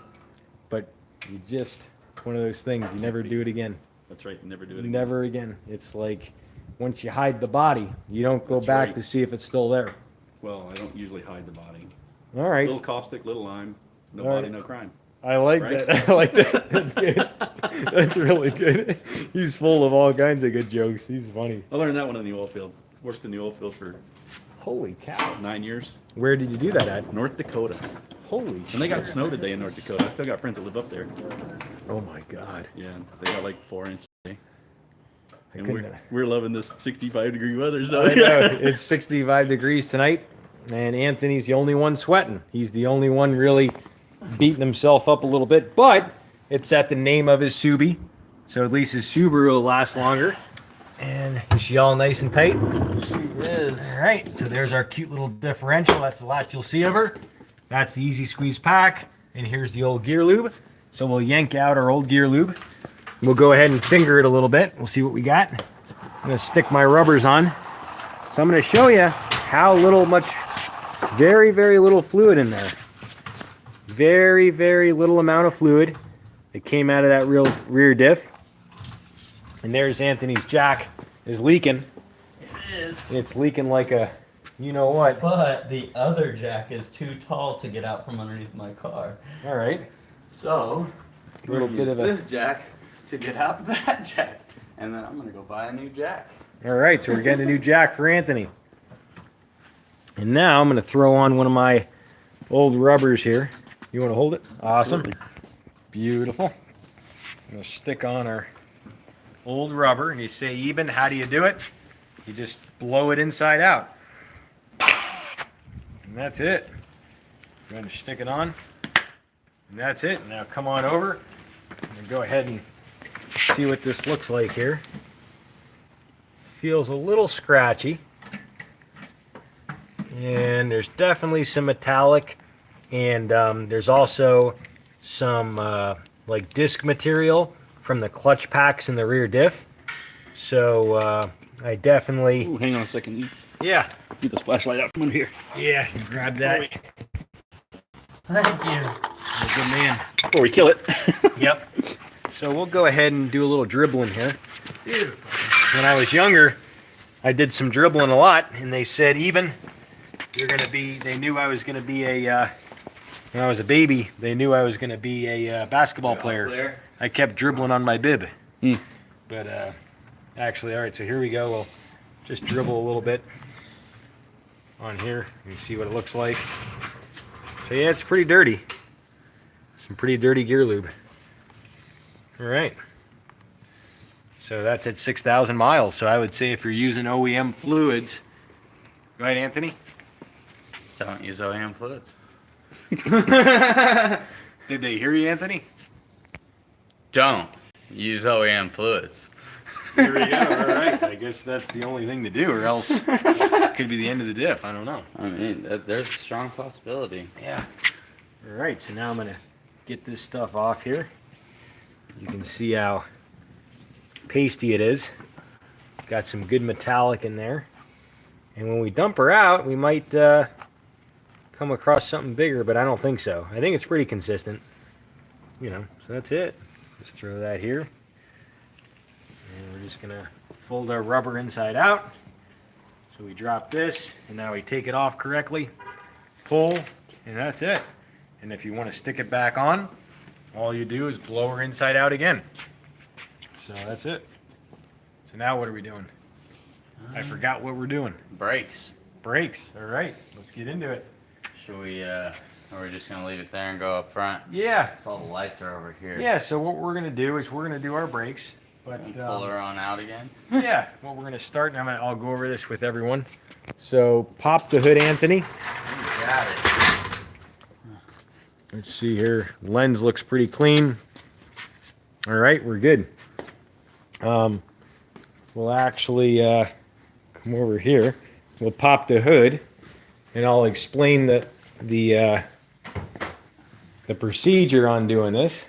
but you just, one of those things. You never do it again. That's right. Never do it again. Never again. It's like once you hide the body, you don't go That's back right. to see if it's still there. Well, I don't usually hide the body. All right. Little caustic, little lime. No All body, right. no crime. I like Right? that. I like that. That's good. That's really good. He's full of all kinds of good jokes. He's funny. I learned that one in the oil field. Worked in the oil field for Holy cow. 9 years. Where did you do that at? North Dakota. Holy And they got shit. snow today in North Dakota. I still got friends that live up there. Oh my God. Yeah, they got like 4 inches today. I And couldn't. we're loving this 65-degree weather. So I know. It's 65 degrees tonight, and Anthony's the only one sweating. He's the only one really beating himself up a little bit, but it's at the name of his Subi, so at least his Subaru will last longer. And is she all nice and tight? She is. All right, so there's our cute little differential. That's the last you'll see of her. That's the easy squeeze pack, and here's the old gear lube. So we'll yank out our old gear lube. We'll go ahead and finger it a little bit. We'll see what we got. I'm gonna stick my rubbers on. So I'm gonna show you how very, very little fluid in there. Very, very little amount of fluid that came out of that rear diff. And there's Anthony's jack is leaking. It is. It's leaking like a, you know what. But the other jack is too tall to get out from underneath my car. All right. So, A little bit of a. this jack to get out that jack. And then I'm gonna go buy a new jack. All right, so we're getting a new jack for Anthony. And now I'm gonna throw on one of my old rubbers here. You want to hold it? Awesome. Absolutely. Beautiful. I'm gonna stick on our old rubber, and you say, Eben, how do you do it? You just blow it inside out. And that's it. I'm gonna stick it on. And that's it. Now come on over and go ahead and see what this looks like here. Feels a little scratchy. And there's definitely some metallic, and there's also some like disc material from the clutch packs in the rear diff. So I definitely, Ooh, hang on a second. yeah, Get this flashlight out from under here. yeah, grab that. Thank you. You're a good man. Before we kill it. Yep. So we'll go ahead and do a little dribbling here. When I was younger, I did some dribbling a lot, and they said, Eben, they knew I was gonna be a, when I was a baby, they knew I was gonna be a basketball player. I kept dribbling on my bib. But actually, all right, so here we go. We'll just dribble a little bit on here. You see what it looks like. So yeah, it's pretty dirty. Some pretty dirty gear lube. All right. So that's at 6,000 miles. So I would say if you're using OEM fluids, right, Anthony? Don't use OEM fluids. Did they hear you, Anthony? Don't use OEM fluids. Here we go. All right. I guess that's the only thing to do, or else it could be the end of the diff. I don't know. I mean, there's a strong possibility. Yeah. All right. So now I'm gonna get this stuff off here. You can see how pasty it is. Got some good metallic in there. And when we dump her out, we might come across something bigger, but I don't think so. I think it's pretty consistent. You know, so that's it. Just throw that here. And we're just gonna fold our rubber inside out. So we drop this, and now we take it off correctly, pull, and that's it. And if you want to stick it back on, all you do is blow her inside out again. So that's it. So now what are we doing? I forgot what we're doing. Brakes. Brakes. All right, let's get into it. Should we, are we just gonna leave it there and go up front? Yeah. So all the lights are over here. Yeah, so what we're gonna do is we're gonna do our brakes. But And pull her on out again. yeah, what we're gonna start, and I'll go over this with everyone. So pop the hood, Anthony. You got it. Let's see here. Lens looks pretty clean. All right, we're good. we'll actually come over here. We'll pop the hood, and I'll explain the procedure on doing this.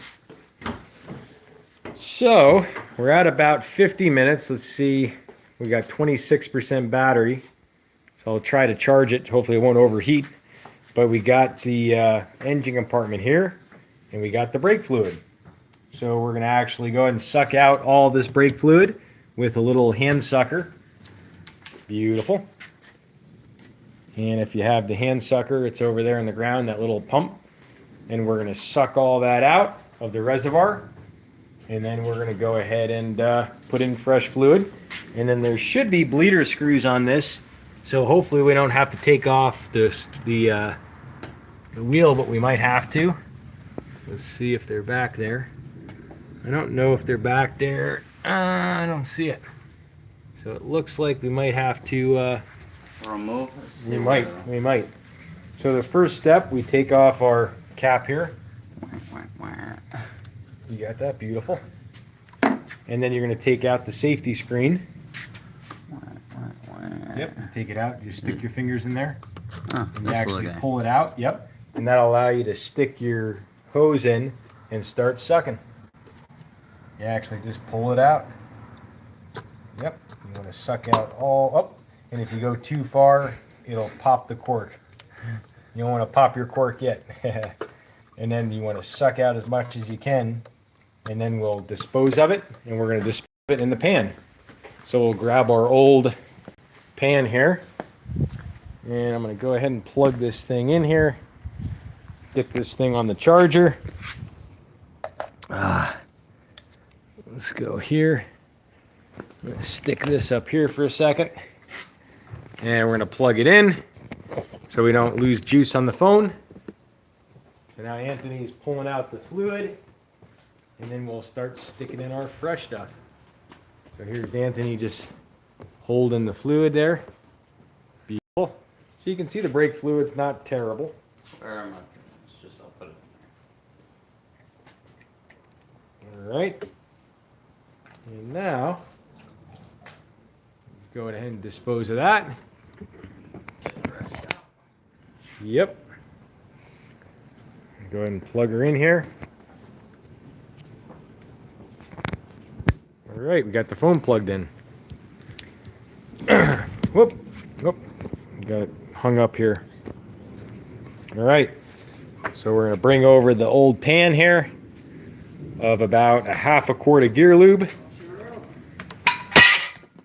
So we're at about 50 minutes. Let's see, we got 26% battery. So I'll try to charge it. Hopefully it won't overheat. But we got the engine compartment here, and we got the brake fluid. So we're going to actually go ahead and suck out all this brake fluid with a little hand sucker. Beautiful. And if you have the hand sucker, it's over there in the ground, that little pump. And we're going to suck all that out of the reservoir. And then we're going to go ahead and put in fresh fluid. And then there should be bleeder screws on this. So hopefully we don't have to take off the wheel, but we might have to. Let's see if they're back there. I don't know if they're back there. I don't see it. So it looks like we might have to remove. We might. So the first step, we take off our cap here. You got that? Beautiful. And then you're going to take out the safety screen. Yep, take it out. You stick your fingers in there. Oh, and you actually pull it out. Yep. And that'll allow you to stick your hose in and start sucking. You actually just pull it out. Yep. You want to suck out all up. And if you go too far, it'll pop the cork. You don't want to pop your cork yet. And then you want to suck out as much as you can. And then we'll dispose of it. And we're going to dispose of it in the pan. So we'll grab our old pan here. And I'm going to go ahead and plug this thing in here. Stick this thing on the charger. Let's go here. I'm going to stick this up here for a second. And we're going to plug it in so we don't lose juice on the phone. So now Anthony's pulling out the fluid. And then we'll start sticking in our fresh stuff. So here's Anthony just holding the fluid there. Beautiful. So you can see the brake fluid's not terrible. Where am I? It's just, I'll put it. All right. And now, let's go ahead and dispose of that. Get the rest out. Yep. Go ahead and plug her in here. All right, we got the phone plugged in. Whoop, whoop. Got it hung up here. All right. So we're going to bring over the old pan here of about a half a quart of gear lube.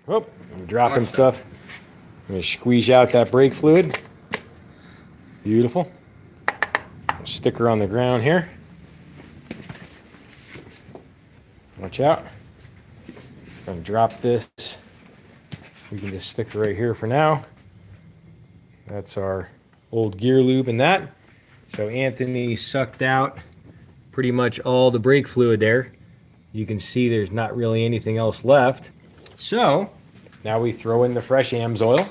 Whoop, I'm dropping stuff. I'm going to squeeze out that brake fluid. Beautiful. Stick her on the ground here. Watch out. I'm going to drop this. We can just stick it right here for now. That's our old gear lube in that. So Anthony sucked out pretty much all the brake fluid there. You can see there's not really anything else left. So now we throw in the fresh AMSOIL.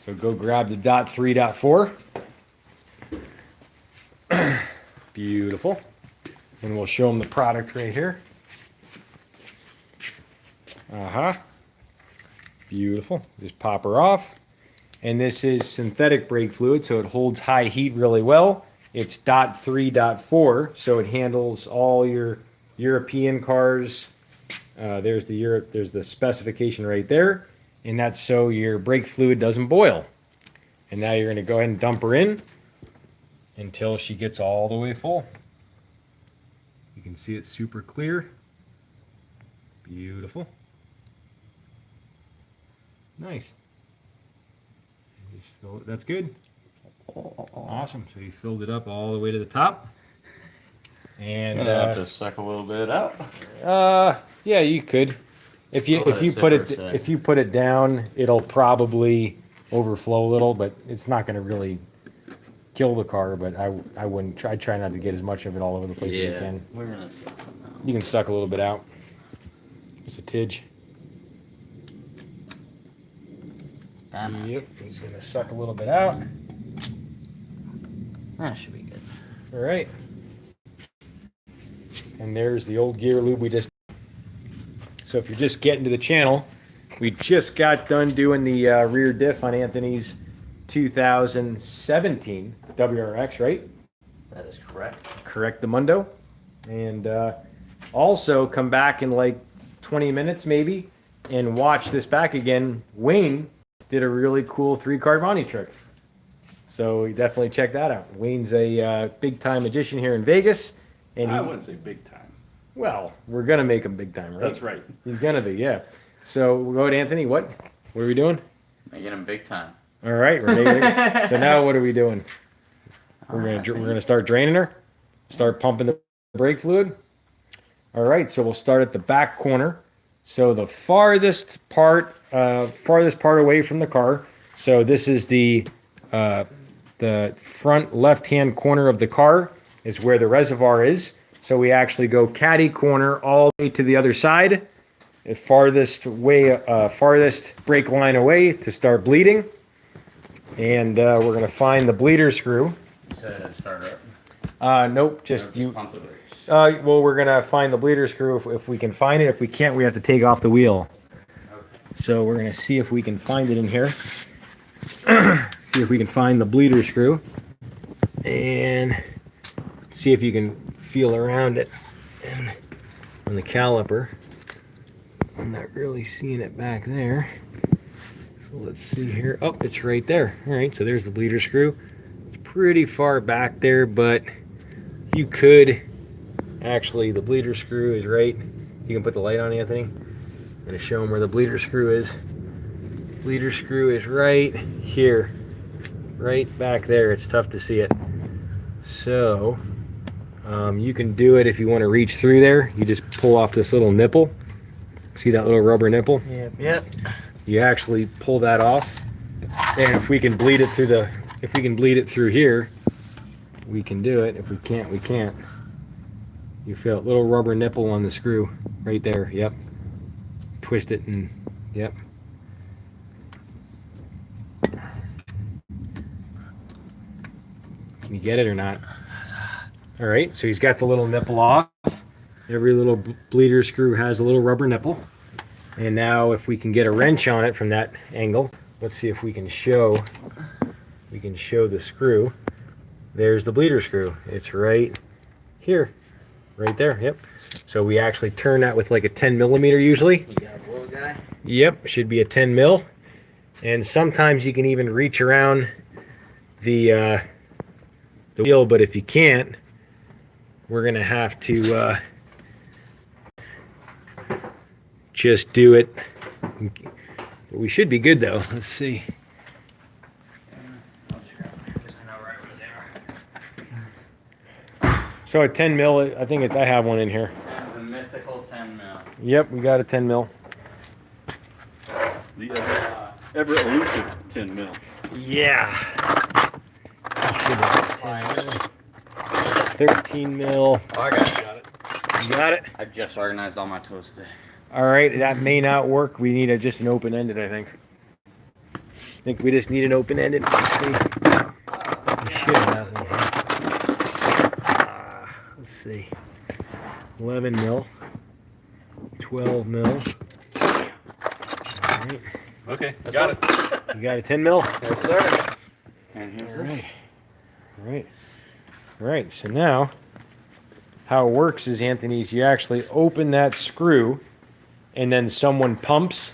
So go grab the .3, .4. Beautiful. And we'll show them the product right here. Beautiful. Just pop her off. And this is synthetic brake fluid, so it holds high heat really well. It's .3, .4, so it handles all your European cars. There's the specification right there, and that's so your brake fluid doesn't boil. And now you're going to go ahead and dump her in until she gets all the way full. You can see it's super clear. Beautiful. Nice. That's good. Awesome. So you filled it up all the way to the top. And have to suck a little bit out. Yeah, you could. If you put it down, it'll probably overflow a little, but it's not going to really kill the car. But I wouldn't. I try not to get as much of it all over the place as you can. We're gonna suck it now. You can suck a little bit out. Just a tidge. Yep, he's going to suck a little bit out. That should be good. All right. And there's the old gear lube we just So if you're just getting to the channel, we just got done doing the rear diff on Anthony's 2017 WRX, right? That is correct. Correct the Mundo. And also come back in like 20 minutes maybe and watch this back again. Wayne did a really cool 3-card Monte trick. So definitely check that out. Wayne's a big-time magician here in Vegas. And I wouldn't say big time. Well, we're going to make him big time, right? That's right. He's going to be, yeah. So we'll go to Anthony. What are we doing? Making him big time. All right. We're making So now what are we doing? We're gonna start draining her. Start pumping the brake fluid. All right. So we'll start at the back corner. So the farthest part away from the car. So this is the front left-hand corner of the car is where the reservoir is. So we actually go caddy corner all the way to the other side, the farthest brake line away to start bleeding. And we're gonna find the bleeder screw. Start up. Nope, just you. Pump the brakes. Well, we're gonna find the bleeder screw if we can find it. If we can't, we have to take off the wheel. Okay. So we're gonna see if we can find it in here. See if we can find the bleeder screw, and see if you can feel around it and on the caliper. I'm not really seeing it back there. So let's see here. Oh, it's right there. All right, so there's the bleeder screw. It's pretty far back there, but you could actually, the bleeder screw is right. You can put the light on, Anthony. I'm gonna show them where the bleeder screw is. Bleeder screw is right here, right back there. It's tough to see it. So you can do it if you want to reach through there. You just pull off this little nipple. See that little rubber nipple? Yep. You actually pull that off, and if we can bleed it through here, we can do it. If we can't, we can't. You feel a little rubber nipple on the screw right there. Yep. Twist it and yep. Can you get it or not? All right, so he's got the little nipple off. Every little bleeder screw has a little rubber nipple. And now if we can get a wrench on it from that angle, let's see if we can show the screw. There's the bleeder screw. It's right here. Right there, yep. So we actually turn that with like a 10 millimeter usually. You got a little guy? Yep, should be a 10 mil. And sometimes you can even reach around the wheel, but if you can't, we're gonna have to just do it. But we should be good though. Let's see. So a 10 mil, I think I have one in here. The mythical 10 mil. Yep, we got a 10 mil. The ever elusive 10 mil. Yeah. 13 mil. Oh, I got it. You got it? I just organized all my tools today. All right, that may not work. We need just an open-ended, I think. I think we just need an open-ended. Let's see. 11 mil. 12 mil. All right. Okay, got it. You got a 10 mil? Yes, sir. And here's All this. right. All right. All right, so now how it works is, Anthony's, you actually open that screw and then someone pumps,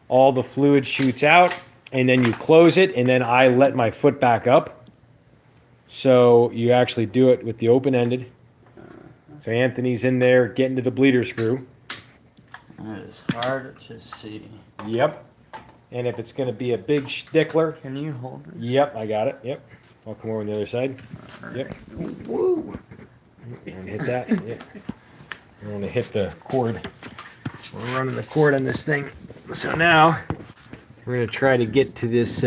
all the fluid shoots out, and then you close it, and then I let my foot back up. So you actually do it with the open-ended. So Anthony's in there getting to the bleeder screw. That is hard to see. Yep. And if it's going to be a big stickler, Can you hold it? yep, I got it. Yep. I'll come over on the other side. Yep. Woo! And hit that. Yep. I want to hit the cord. We're running the cord on this thing. So now we're going to try to get to this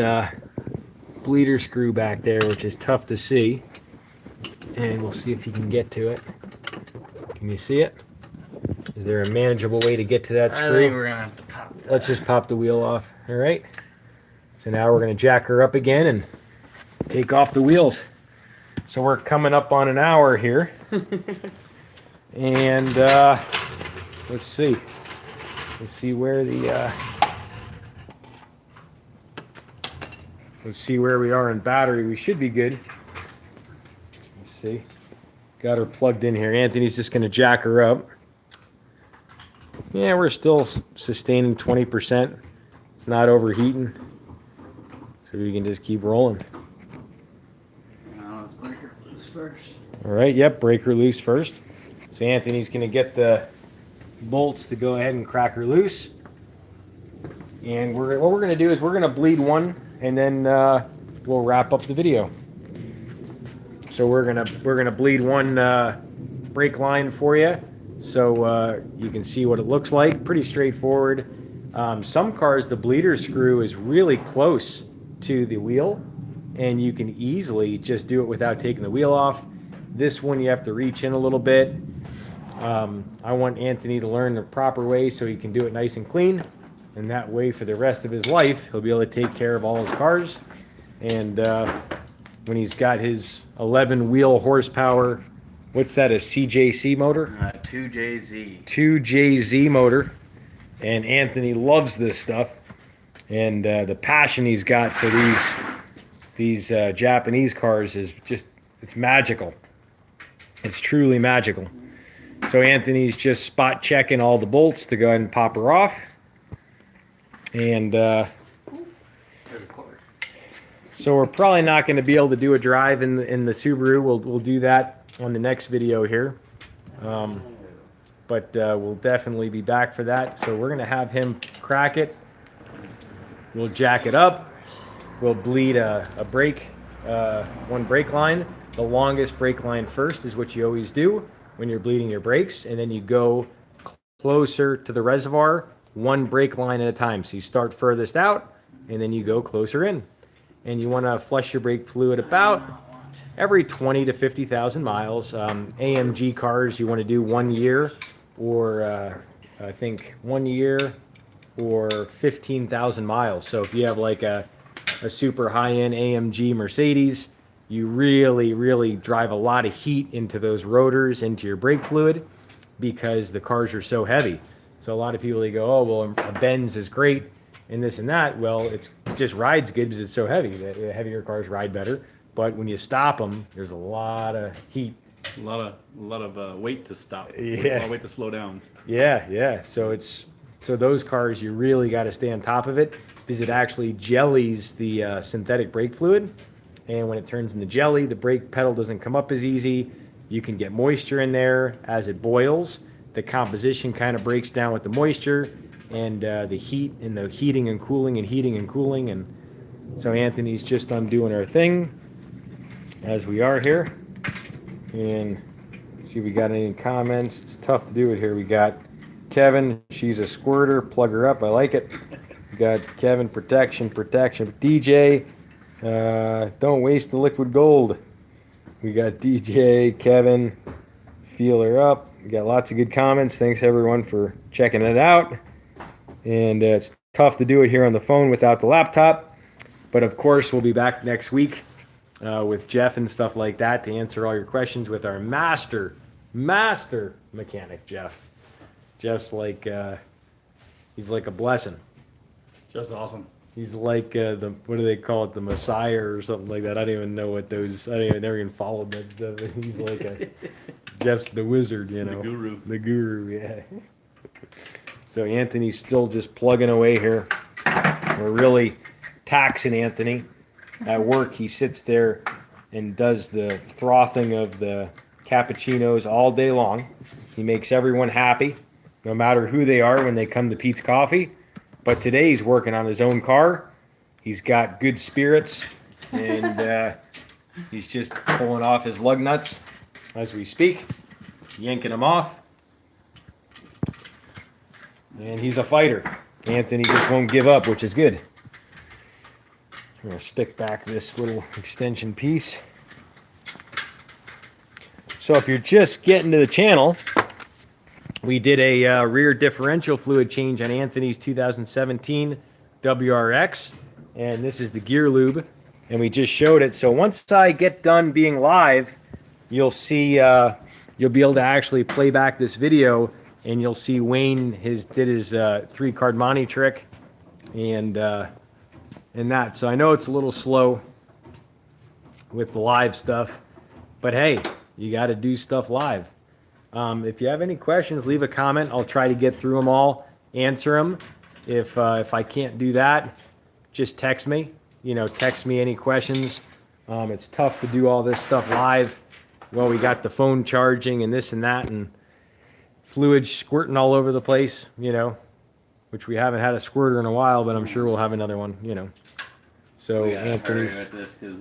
bleeder screw back there, which is tough to see. And we'll see if you can get to it. Can you see it? Is there a manageable way to get to that screw? I think we're gonna have to pop that. Let's just pop the wheel off. All right. So now we're going to jack her up again and take off the wheels. So we're coming up on an hour here. And let's see. Let's see where the let's see where we are in battery. We should be good. Let's see. Got her plugged in here. Anthony's just going to jack her up. Yeah, we're still sustaining 20%. It's not overheating. So we can just keep rolling. Let's break her loose first. All right, yep, break her loose first. So Anthony's going to get the bolts to go ahead and crack her loose. And what we're going to do is we're going to bleed one, and then we'll wrap up the video. So we're gonna bleed one brake line for you, so you can see what it looks like. Pretty straightforward. Some cars, the bleeder screw is really close to the wheel, and you can easily just do it without taking the wheel off. This one you have to reach in a little bit. I want Anthony to learn the proper way so he can do it nice and clean, and that way for the rest of his life he'll be able to take care of all his cars. And when he's got his 11 wheel horsepower, what's that, a CJC motor? 2JZ. 2JZ motor. And Anthony loves this stuff. And the passion he's got for these Japanese cars is just, it's magical. It's truly magical. So Anthony's just spot checking all the bolts to go ahead and pop her off. And so we're probably not going to be able to do a drive in the Subaru. We'll do that on the next video here. But we'll definitely be back for that. So we're going to have him crack it. We'll jack it up. We'll bleed a brake, one brake line. The longest brake line first is what you always do when you're bleeding your brakes. And then you go closer to the reservoir, one brake line at a time. So you start furthest out, and then you go closer in. And you want to flush your brake fluid about every 20 to 50,000 miles. AMG cars, you want to do 1 year, or I think 1 year or 15,000 miles. So if you have like a super high-end AMG Mercedes, you really drive a lot of heat into those rotors, into your brake fluid, because the cars are so heavy. So a lot of people, they go, oh, well, a Benz is great and this and that. Well, it just rides good because it's so heavy. The heavier cars ride better, but when you stop them, there's a lot of heat. A lot of weight to stop. Yeah. A lot of weight to slow down. Yeah. So those cars, you really got to stay on top of it, because it actually jellies the synthetic brake fluid. And when it turns into jelly, the brake pedal doesn't come up as easy. You can get moisture in there as it boils. The composition kind of breaks down with the moisture, and the heat, and the heating and cooling. And so Anthony's just undoing our thing as we are here. And see if we got any comments. It's tough to do it here. We got Kevin, she's a squirter, plug her up, I like it. We got Kevin, protection. DJ, don't waste the liquid gold. We got DJ, Kevin, feel her up. We got lots of good comments. Thanks everyone for checking it out. And it's tough to do it here on the phone without the laptop. But of course, we'll be back next week with Jeff and stuff like that to answer all your questions with our master mechanic, Jeff. Jeff's like, he's like a blessing. Just awesome. He's like what do they call it, the Messiah or something like that. I don't even know what those. I never even followed that stuff. He's like Jeff's the wizard, you know. The guru, yeah. So Anthony's still just plugging away here. We're really taxing Anthony. At work, he sits there and does the frothing of the cappuccinos all day long. He makes everyone happy, no matter who they are, when they come to Pete's Coffee. But today he's working on his own car. He's got good spirits, and he's just pulling off his lug nuts as we speak, yanking them off. And he's a fighter. Anthony just won't give up, which is good. I'm going to stick back this little extension piece. So if you're just getting to the channel, we did a rear differential fluid change on Anthony's 2017 WRX, and this is the gear lube, and we just showed it. So once I get done being live, you'll see, you'll be able to actually play back this video and you'll see Wayne did his 3-card Monte trick, and that. So I know it's a little slow with the live stuff, but hey, you got to do stuff live. If you have any questions, leave a comment. I'll try to get through them all, answer them. If I can't do that, just text me. Text me any questions. It's tough to do all this stuff live. Well, we got the phone charging and this and that, and fluid squirting all over the place, which we haven't had a squirter in a while, but I'm sure we'll have another one, So We gotta hurry Anthony's. with this because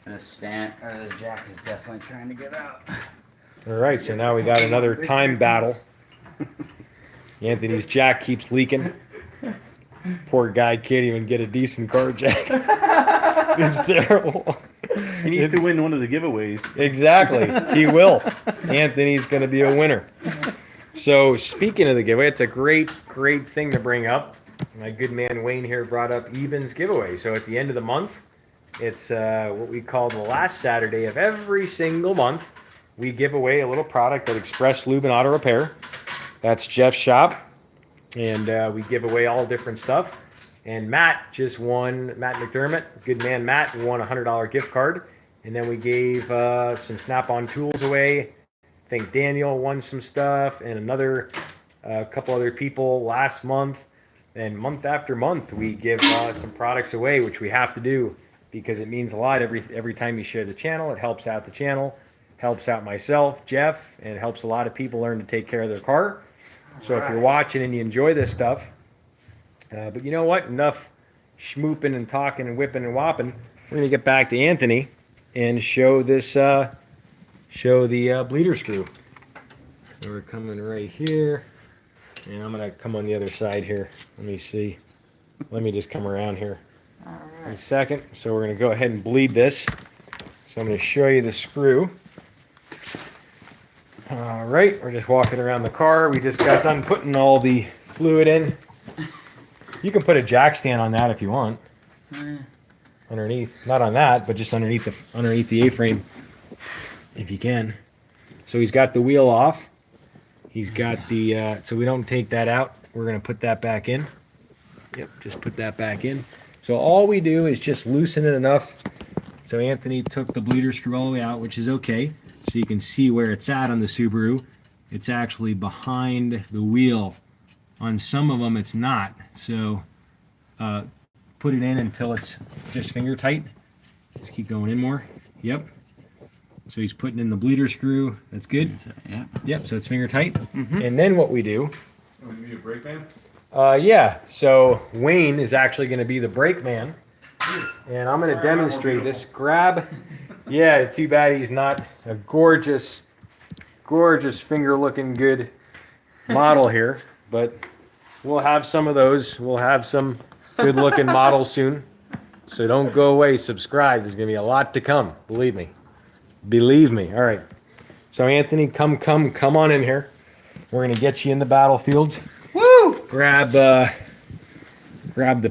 this jack is definitely trying to get out. All right, so now we got another time battle. Anthony's jack keeps leaking. Poor guy can't even get a decent car jack. It's terrible. He needs to win one of the giveaways. Exactly. He will. Anthony's going to be a winner. So speaking of the giveaway, it's a great thing to bring up. My good man Wayne here brought up Eben's giveaway. So at the end of the month, it's what we call the last Saturday of every single month. We give away a little product at Express Lube and Auto Repair. That's Jeff's shop. And we give away all different stuff. And Matt McDermott, good man Matt, won a $100 gift card. And then we gave some Snap-on tools away. I think Daniel won some stuff, and a couple other people last month. And month after month, we give some products away, which we have to do because it means a lot every time you share the channel. It helps out the channel, helps out myself, Jeff, and it helps a lot of people learn to take care of their car. So if you're watching and you enjoy this stuff, but you know what? Enough schmooping and talking and whipping and whopping. We're going to get back to Anthony and show the bleeder screw. So we're coming right here, and I'm going to come on the other side here. Let me see. Let me just come around here. All In right. a second. So we're going to go ahead and bleed this. So I'm going to show you the screw. All right, we're just walking around the car. We just got done putting all the fluid in. You can put a jack stand on that if you want. Underneath, not on that, but just underneath the A-frame, if you can. So he's got the wheel off. He's got the so we don't take that out. We're gonna put that back in. Yep, just put that back in. So all we do is just loosen it enough. So Anthony took the bleeder screw all the way out, which is okay. So you can see where it's at on the Subaru. It's actually behind the wheel. On some of them, it's not. So put it in until it's just finger tight. Just keep going in more. Yep. So he's putting in the bleeder screw. That's good. Yeah. Yep. So it's finger tight. And then what we do. Oh, you need a brake man? Yeah. So Wayne is actually going to be the brake man, and I'm going to demonstrate this. Grab. Yeah. Too bad he's not a gorgeous finger-looking good model here, but we'll have some of those. We'll have some good-looking models soon. So don't go away. Subscribe. There's going to be a lot to come. Believe me. Believe me. All right. So Anthony, come on in here. We're going to get you in the battlefield. Woo! Grab the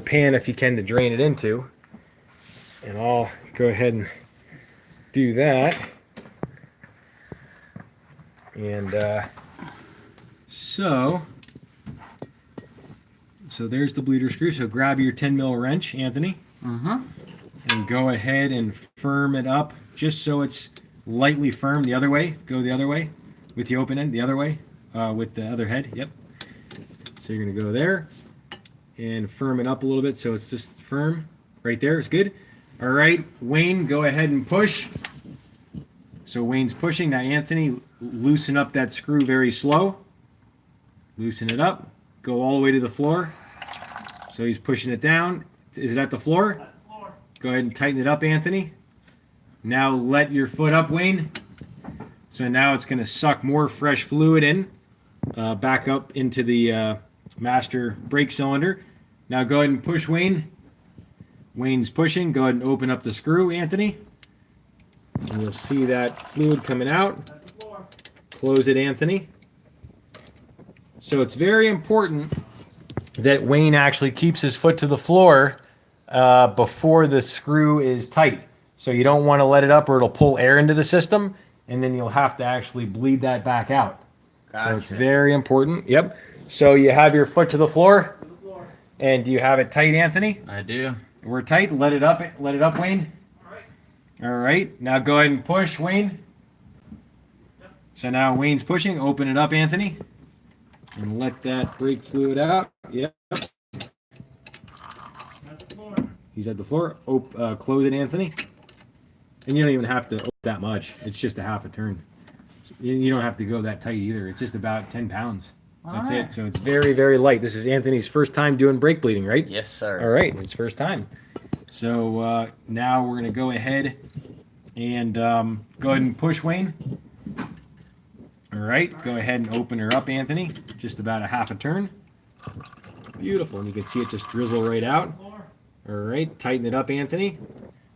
pan if you can to drain it into. And I'll go ahead and do that. And so there's the bleeder screw. So grab your 10 mil wrench, Anthony, and go ahead and firm it up just so it's lightly firm the other way. Go the other way with the open end, the other way with the other head. Yep. So you're gonna go there and firm it up a little bit so it's just firm. Right there, it's good. All right, Wayne, go ahead and push. So Wayne's pushing. Now Anthony, loosen up that screw very slow. Loosen it up. Go all the way to the floor. So he's pushing it down. Is it at the floor? At the floor. Go ahead and tighten it up, Anthony. Now let your foot up, Wayne. So now it's going to suck more fresh fluid in, back up into the master brake cylinder. Now go ahead and push, Wayne. Wayne's pushing. Go ahead and open up the screw, Anthony. And you'll see that fluid coming out. Close it, Anthony. So it's very important that Wayne actually keeps his foot to the floor before the screw is tight. So you don't want to let it up or it'll pull air into the system, and then you'll have to actually bleed that back out. Gotcha. So it's very important. Yep. So you have your foot to the floor. And do you have it tight, Anthony? I do. We're tight. Let it up, Wayne. All right. Now go ahead and push, Wayne. So now Wayne's pushing. Open it up, Anthony. And let that brake fluid out. Yep. He's at the floor. Close it, Anthony. And you don't even have to open that much. It's just a half a turn. You don't have to go that tight either. It's just about 10 pounds. That's it. So it's very, very light. This is Anthony's first time doing brake bleeding, right? Yes, sir. All right. It's first time. So now we're going to go ahead and go ahead and push, Wayne. All right. Go ahead and open her up, Anthony. Just about a half a turn. Beautiful. And you can see it just drizzle right out. All right. Tighten it up, Anthony.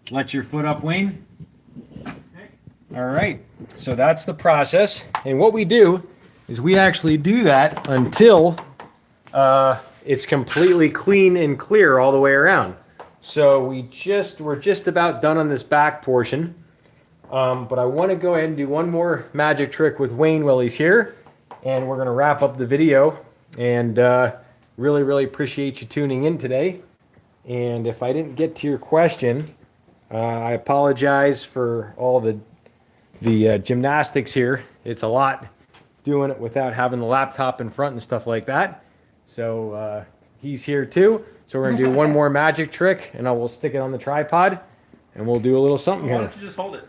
Let your foot up, Wayne. All right. So that's the process. And what we do is we actually do that until it's completely clean and clear all the way around. So we're just about done on this back portion. But I want to go ahead and do one more magic trick with Wayne while he's here. And we're going to wrap up the video. And really, really appreciate you tuning in today. And if I didn't get to your question, I apologize for all the gymnastics here. It's a lot doing it without having the laptop in front and stuff like that. So he's here too. So we're going to do one more magic trick, and I will stick it on the tripod, and we'll do a little something Why here. don't you just hold it?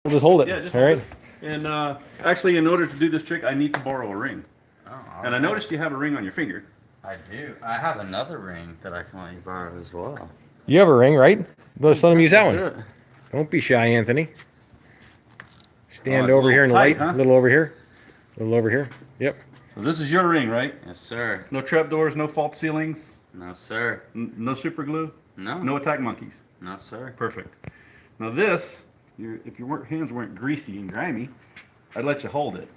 We'll just hold it. Yeah, just all hold right. it. And actually, in order to do this trick, I need to borrow a ring. Oh, And I noticed you have a ring on your finger. I do. I have another ring that I can let you borrow as well. You have a ring, right? Let's let him use that Let's one. do it. Don't be shy, Anthony. Stand it's a over here in the little light. tight, huh? A little over here. A little over here. Yep. So this is your ring, right? Yes, sir. No trapdoors, no false ceilings, No, sir. no super glue, No. no attack monkeys. No, sir. Perfect. Now this, if your hands weren't greasy and grimy, I'd let you hold it.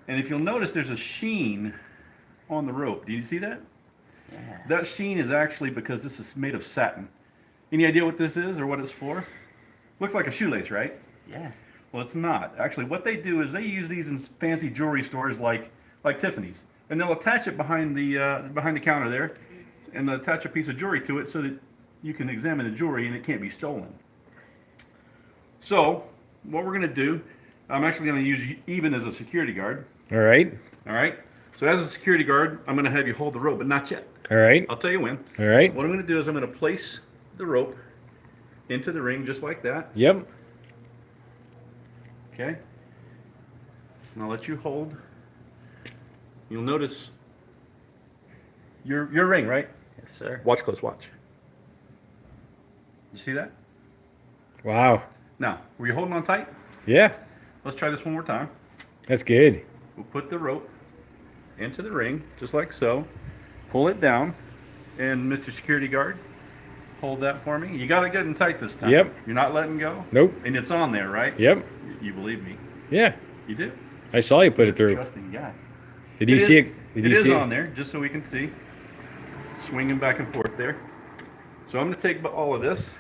And if you'll notice, there's a sheen on the rope. Do you see that? Yeah. That sheen is actually because this is made of satin. Any idea what this is or what it's for? Looks like a shoelace, right? Yeah. Well, it's not. Actually, what they do is they use these in fancy jewelry stores like Tiffany's, and they'll attach it behind the counter there, and they'll attach a piece of jewelry to it so that you can examine the jewelry and it can't be stolen. So, what we're going to do, I'm actually going to use Eben as a security guard. All right. All right. So, as a security guard, I'm going to have you hold the rope, but not yet. All right. I'll tell you when. All right. What I'm going to do is I'm going to place the rope into the ring just like that. Yep. Okay. And I'll let you hold. You'll notice your ring, right? Yes, sir. Watch close, watch. You see that? Wow. Now, were you holding on tight? Yeah. Let's try this one more time. That's good. We'll put the rope into the ring, just like so. Pull it down. And Mr. Security Guard, hold that for me. You got it good and tight this time. Yep. You're not letting go? Nope. And it's on there, right? Yep. You believe me. Yeah. You do? I saw you put it through. Trusting guy. Did you see it? Did It you is see on there, just so we can see. Swinging back and forth there. So I'm going to take all of this.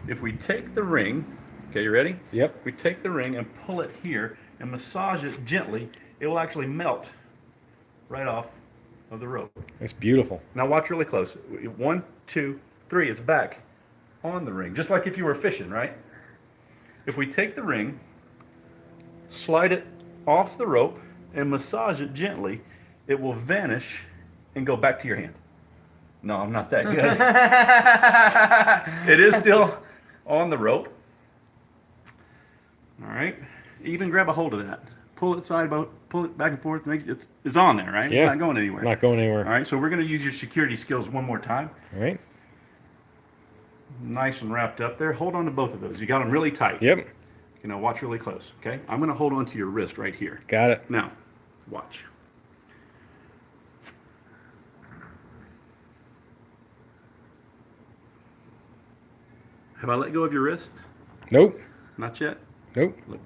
If we take the ring, okay, you ready? Yep. We take the ring and pull it here and massage it gently. It will actually melt right off of the rope. That's beautiful. Now watch really close. 1, 2, 3, it's back on the ring, just like if you were fishing, right? If we take the ring, slide it off the rope, and massage it gently, it will vanish and go back to your hand. No, I'm not that good. It is still on the rope. All right. Even grab a hold of that. Pull it back and forth. It's on there, right? Yeah. It's not going anywhere. Not going anywhere. All right. So we're going to use your security skills one more time. All right. Nice and wrapped up there. Hold on to both of those. You got them really tight. Yep. You know, watch really close. Okay. I'm going to hold on to your wrist right here. Got it. Now, watch. Have I let go of your wrist? Nope. Not yet. Nope. Look.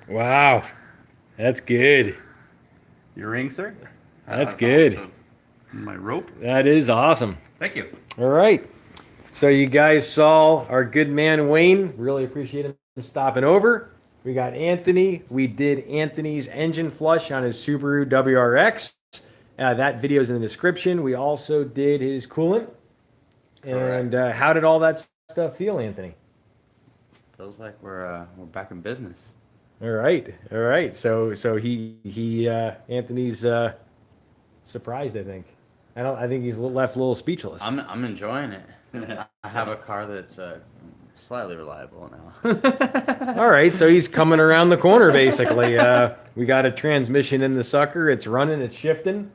Wow. That's good. Your ring, sir? That's good. Awesome. My rope. That is awesome. Thank you. All right. So you guys saw our good man Wayne. Really appreciate him stopping over. We got Anthony. We did Anthony's engine flush on his Subaru WRX. That video is in the description. We also did his coolant. And how did all that stuff feel, Anthony? Feels like we're back in business. All right. So Anthony's surprised. I think. I think he's left a little speechless. I'm enjoying it. I have a car that's slightly reliable now. All right, so he's coming around the corner basically. We got a transmission in the sucker. It's running. It's shifting.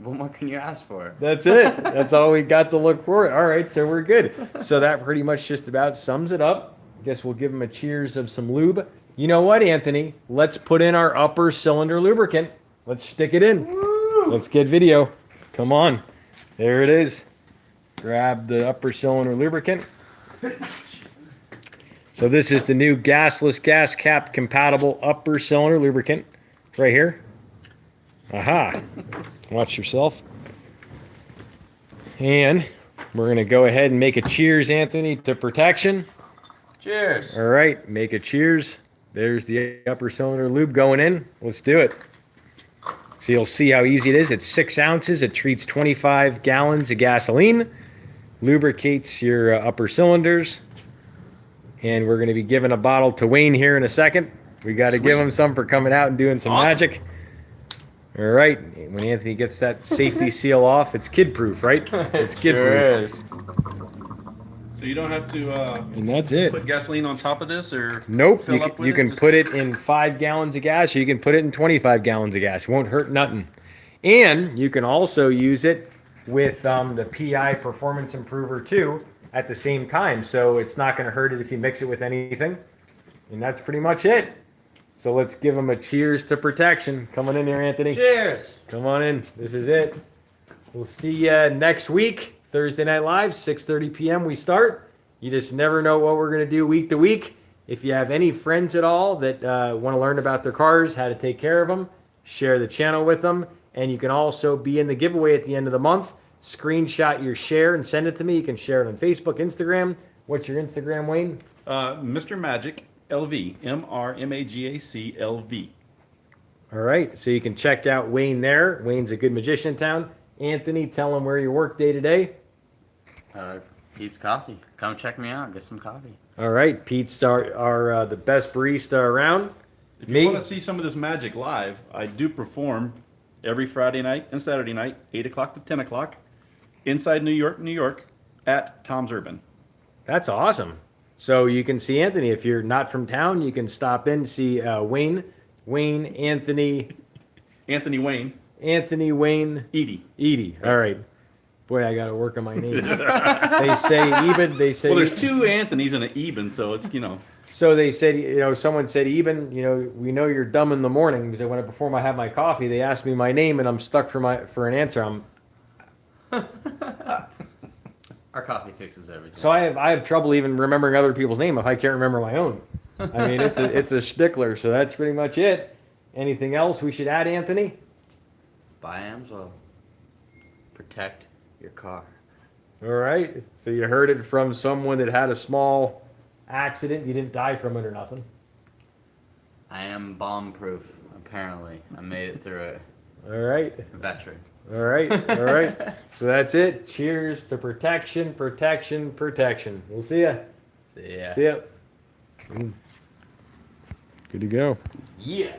What more can you ask for? That's it. That's all we got to look for. All right, so we're good. So that pretty much just about sums it up. I guess we'll give him a cheers of some lube. You know what, Anthony? Let's put in our upper cylinder lubricant. Let's stick it in. Woo! Let's get video. Come on. There it is. Grab the upper cylinder lubricant. So this is the new gasless gas cap compatible upper cylinder lubricant right here. Aha. Watch yourself. And we're going to go ahead and make a cheers, Anthony, to protection. Cheers. All right, make a cheers. There's the upper cylinder lube going in. Let's do it. So you'll see how easy it is. It's 6 ounces. It treats 25 gallons of gasoline. Lubricates your upper cylinders. And we're going to be giving a bottle to Wayne here in a second. We got to give him some for coming out and doing some magic. All right. When Anthony gets that safety seal off, it's kid-proof, right? It's kid-proof. So you don't have to And that's it. put gasoline on top of this, or Nope. fill up with You it? can Just- put it in 5 gallons of gas, or you can put it in 25 gallons of gas. It won't hurt nothing. And you can also use it with the PI Performance Improver too at the same time. So it's not going to hurt it if you mix it with anything. And that's pretty much it. So let's give them a cheers to protection. Come on in here, Anthony. Cheers. Come on in. This is it. We'll see you next week. Thursday Night Live, 6:30 p.m. we start. You just never know what we're going to do week to week. If you have any friends at all that want to learn about their cars, how to take care of them, share the channel with them. And you can also be in the giveaway at the end of the month. Screenshot your share and send it to me. You can share it on Facebook, Instagram. What's your Instagram, Wayne? Mr. Magic LV, MrMagac LV. All right, so you can check out Wayne there. Wayne's a good magician in town. Anthony, tell him where you work day to day. Pete's Coffee. Come check me out. Get some coffee. All right, Pete's are the best barista around. If you want to see some of this magic live, I do perform every Friday night and Saturday night, 8 o'clock to 10 o'clock, inside New York, at Tom's Urban. That's awesome. So you can see Anthony. If you're not from town, you can stop in, see Wayne, Anthony, Wayne, Edie. All right. Boy, I got to work on my names. They say Eben. They say. Well, there's 2 Anthonys and an Eben, so it's, So they said, someone said, Eben, we know you're dumb in the morning because before I have my coffee, they ask me my name and I'm stuck for an answer. Our coffee fixes everything. So I have trouble even remembering other people's name if I can't remember my own. I mean, it's a stickler. So that's pretty much it. Anything else we should add, Anthony? Buy AMSOIL. Protect your car. All right. So you heard it from someone that had a small accident. You didn't die from it or nothing. I am bomb-proof, apparently. I made it through it. All right. Veteran. All right. So that's it. Cheers to protection. We'll see ya. See ya. See ya. Good to go. Yeah.